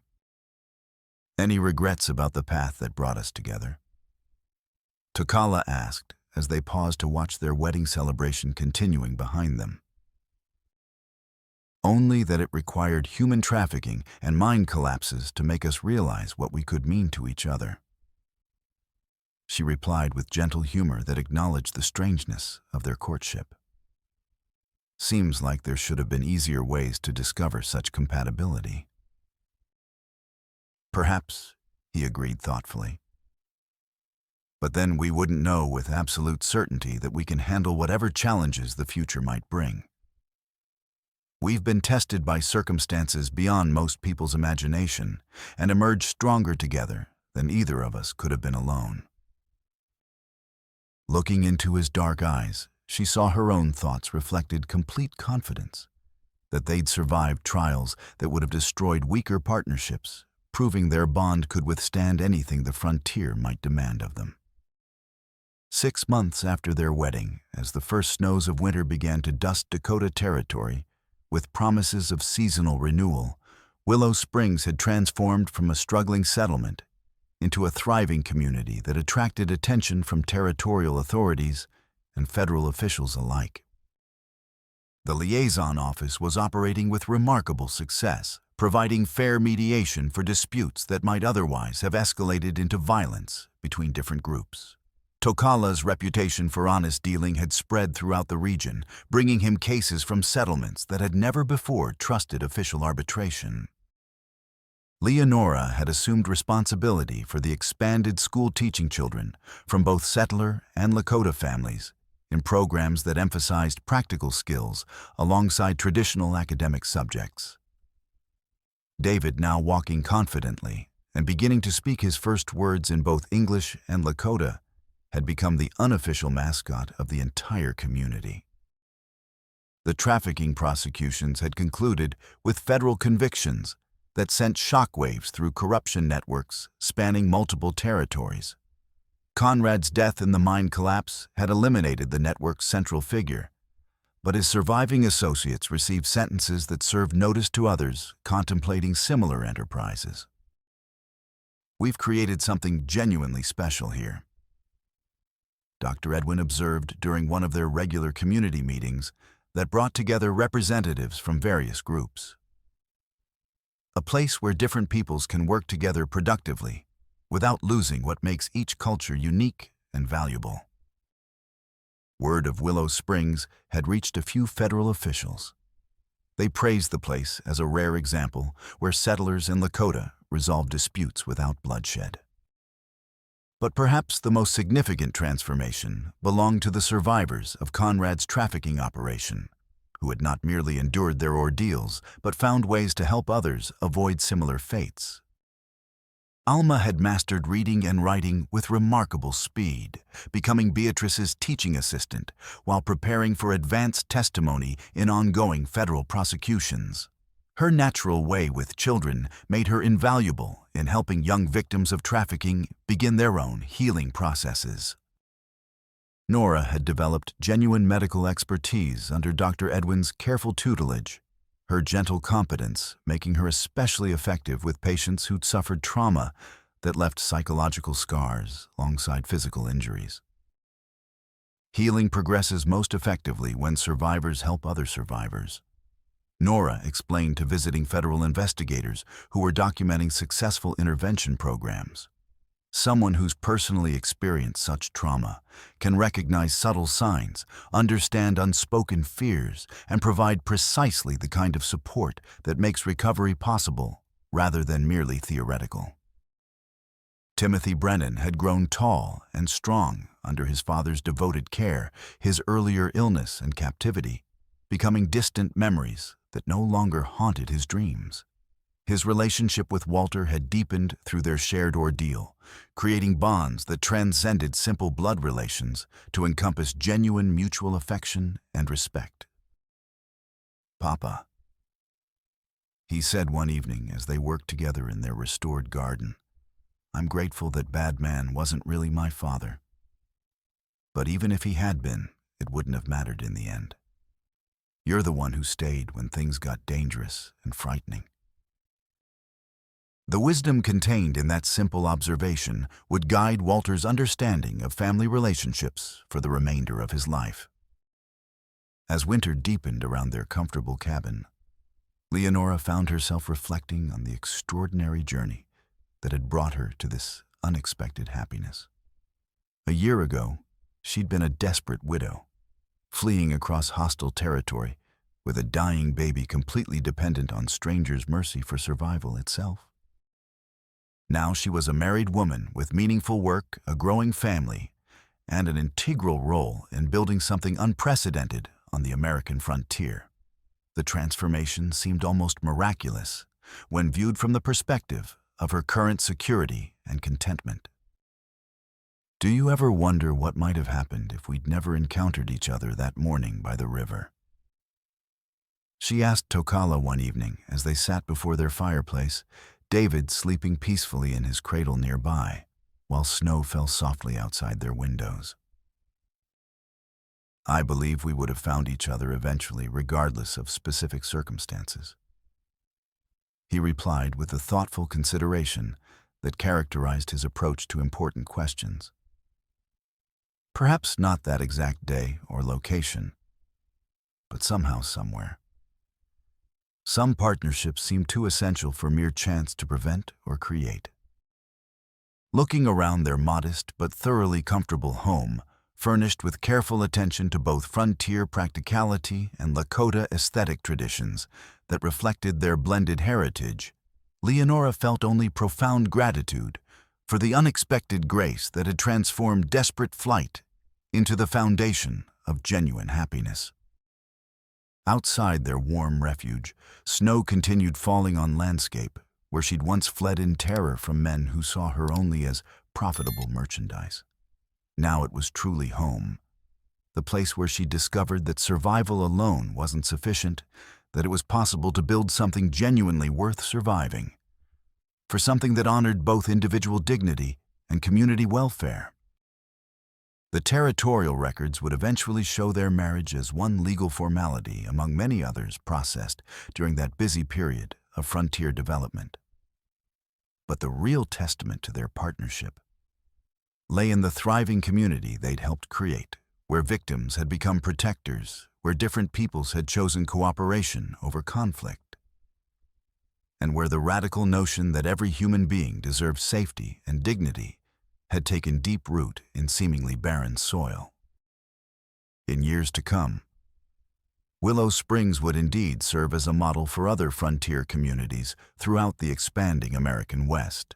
"Any regrets about the path that brought us together?" Tokala asked as they paused to watch their wedding celebration continuing behind them. "Only that it required human trafficking and mind collapses to make us realize what we could mean to each other," she replied with gentle humor that acknowledged the strangeness of their courtship. "Seems like there should have been easier ways to discover such compatibility." "Perhaps," he agreed thoughtfully. "But then we wouldn't know with absolute certainty that we can handle whatever challenges the future might bring. We've been tested by circumstances beyond most people's imagination and emerged stronger together than either of us could have been alone." Looking into his dark eyes, she saw her own thoughts reflected complete confidence that they'd survived trials that would have destroyed weaker partnerships proving their bond could withstand anything the frontier might demand of them. 6 months after their wedding, as the first snows of winter began to dust Dakota territory, with promises of seasonal renewal, Willow Springs had transformed from a struggling settlement into a thriving community that attracted attention from territorial authorities and federal officials alike. The liaison office was operating with remarkable success, providing fair mediation for disputes that might otherwise have escalated into violence between different groups. Tokala's reputation for honest dealing had spread throughout the region, bringing him cases from settlements that had never before trusted official arbitration. Leonora had assumed responsibility for the expanded school teaching children from both settler and Lakota families in programs that emphasized practical skills alongside traditional academic subjects. David, now walking confidently and beginning to speak his first words in both English and Lakota, had become the unofficial mascot of the entire community. The trafficking prosecutions had concluded with federal convictions that sent shockwaves through corruption networks spanning multiple territories. Conrad's death in the mine collapse had eliminated the network's central figure, but his surviving associates received sentences that served notice to others contemplating similar enterprises. "We've created something genuinely special here," Dr. Edwin observed during one of their regular community meetings that brought together representatives from various groups. "A place where different peoples can work together productively without losing what makes each culture unique and valuable." Word of Willow Springs had reached a few federal officials. They praised the place as a rare example where settlers in Lakota resolved disputes without bloodshed. But perhaps the most significant transformation belonged to the survivors of Conrad's trafficking operation, who had not merely endured their ordeals, but found ways to help others avoid similar fates. Alma had mastered reading and writing with remarkable speed, becoming Beatrice's teaching assistant while preparing for advanced testimony in ongoing federal prosecutions. Her natural way with children made her invaluable in helping young victims of trafficking begin their own healing processes. Nora had developed genuine medical expertise under Dr. Edwin's careful tutelage, her gentle competence making her especially effective with patients who'd suffered trauma that left psychological scars alongside physical injuries. Healing progresses most effectively when survivors help other survivors. Nora explained to visiting federal investigators who were documenting successful intervention programs. Someone who's personally experienced such trauma can recognize subtle signs, understand unspoken fears, and provide precisely the kind of support that makes recovery possible rather than merely theoretical. Timothy Brennan had grown tall and strong under his father's devoted care, his earlier illness and captivity becoming distant memories that no longer haunted his dreams. His relationship with Walter had deepened through their shared ordeal, creating bonds that transcended simple blood relations to encompass genuine mutual affection and respect. "Papa," he said one evening as they worked together in their restored garden, "I'm grateful that Bad Man wasn't really my father. But even if he had been, it wouldn't have mattered in the end. You're the one who stayed when things got dangerous and frightening." The wisdom contained in that simple observation would guide Walter's understanding of family relationships for the remainder of his life. As winter deepened around their comfortable cabin, Leonora found herself reflecting on the extraordinary journey that had brought her to this unexpected happiness. A year ago, she'd been a desperate widow, fleeing across hostile territory with a dying baby completely dependent on strangers' mercy for survival itself. Now she was a married woman with meaningful work, a growing family, and an integral role in building something unprecedented on the American frontier. The transformation seemed almost miraculous when viewed from the perspective of her current security and contentment. "Do you ever wonder what might have happened if we'd never encountered each other that morning by the river?" she asked Tokala one evening as they sat before their fireplace, David sleeping peacefully in his cradle nearby, while snow fell softly outside their windows. I believe we would have found each other eventually, regardless of specific circumstances. He replied with the thoughtful consideration that characterized his approach to important questions. Perhaps not that exact day or location, but somehow, somewhere. Some partnerships seem too essential for mere chance to prevent or create. Looking around their modest but thoroughly comfortable home, furnished with careful attention to both frontier practicality and Lakota aesthetic traditions that reflected their blended heritage, Leonora felt only profound gratitude for the unexpected grace that had transformed desperate flight into the foundation of genuine happiness. Outside their warm refuge, snow continued falling on landscape where she'd once fled in terror from men who saw her only as profitable merchandise. Now it was truly home, the place where she discovered that survival alone wasn't sufficient, that it was possible to build something genuinely worth surviving, for something that honored both individual dignity and community welfare. The territorial records would eventually show their marriage as one legal formality among many others processed during that busy period of frontier development. But the real testament to their partnership lay in the thriving community they'd helped create, where victims had become protectors, where different peoples had chosen cooperation over conflict, and where the radical notion that every human being deserved safety and dignity had taken deep root in seemingly barren soil. In years to come, Willow Springs would indeed serve as a model for other frontier communities throughout the expanding American West.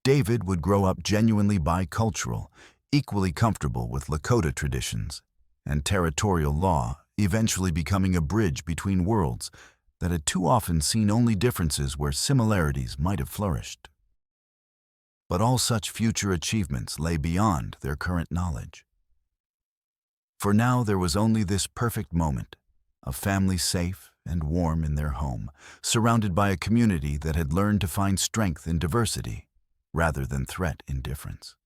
David would grow up genuinely bicultural, equally comfortable with Lakota traditions and territorial law, eventually becoming a bridge between worlds that had too often seen only differences where similarities might have flourished. But all such future achievements lay beyond their current knowledge. For now there was only this perfect moment, a family safe and warm in their home, surrounded by a community that had learned to find strength in diversity rather than threat in difference.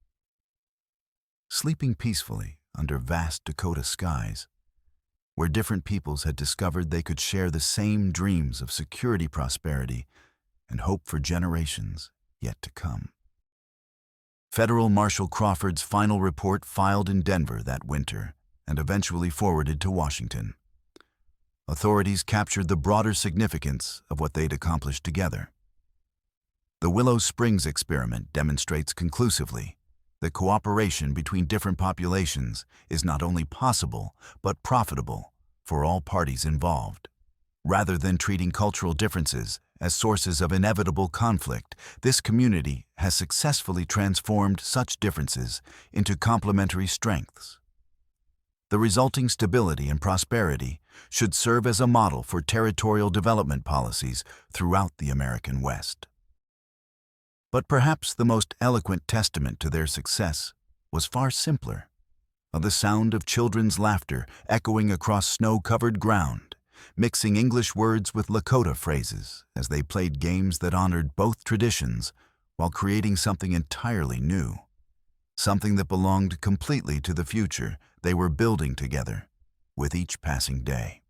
Sleeping peacefully under vast Dakota skies, where different peoples had discovered they could share the same dreams of security, prosperity, and hope for generations yet to come. Federal Marshal Crawford's final report filed in Denver that winter and eventually forwarded to Washington. Authorities captured the broader significance of what they'd accomplished together. The Willow Springs experiment demonstrates conclusively that cooperation between different populations is not only possible but profitable for all parties involved. Rather than treating cultural differences as sources of inevitable conflict, this community has successfully transformed such differences into complementary strengths. The resulting stability and prosperity should serve as a model for territorial development policies throughout the American West. But perhaps the most eloquent testament to their success was far simpler, the sound of children's laughter echoing across snow-covered ground, mixing English words with Lakota phrases as they played games that honored both traditions while creating something entirely new, something that belonged completely to the future they were building together with each passing day.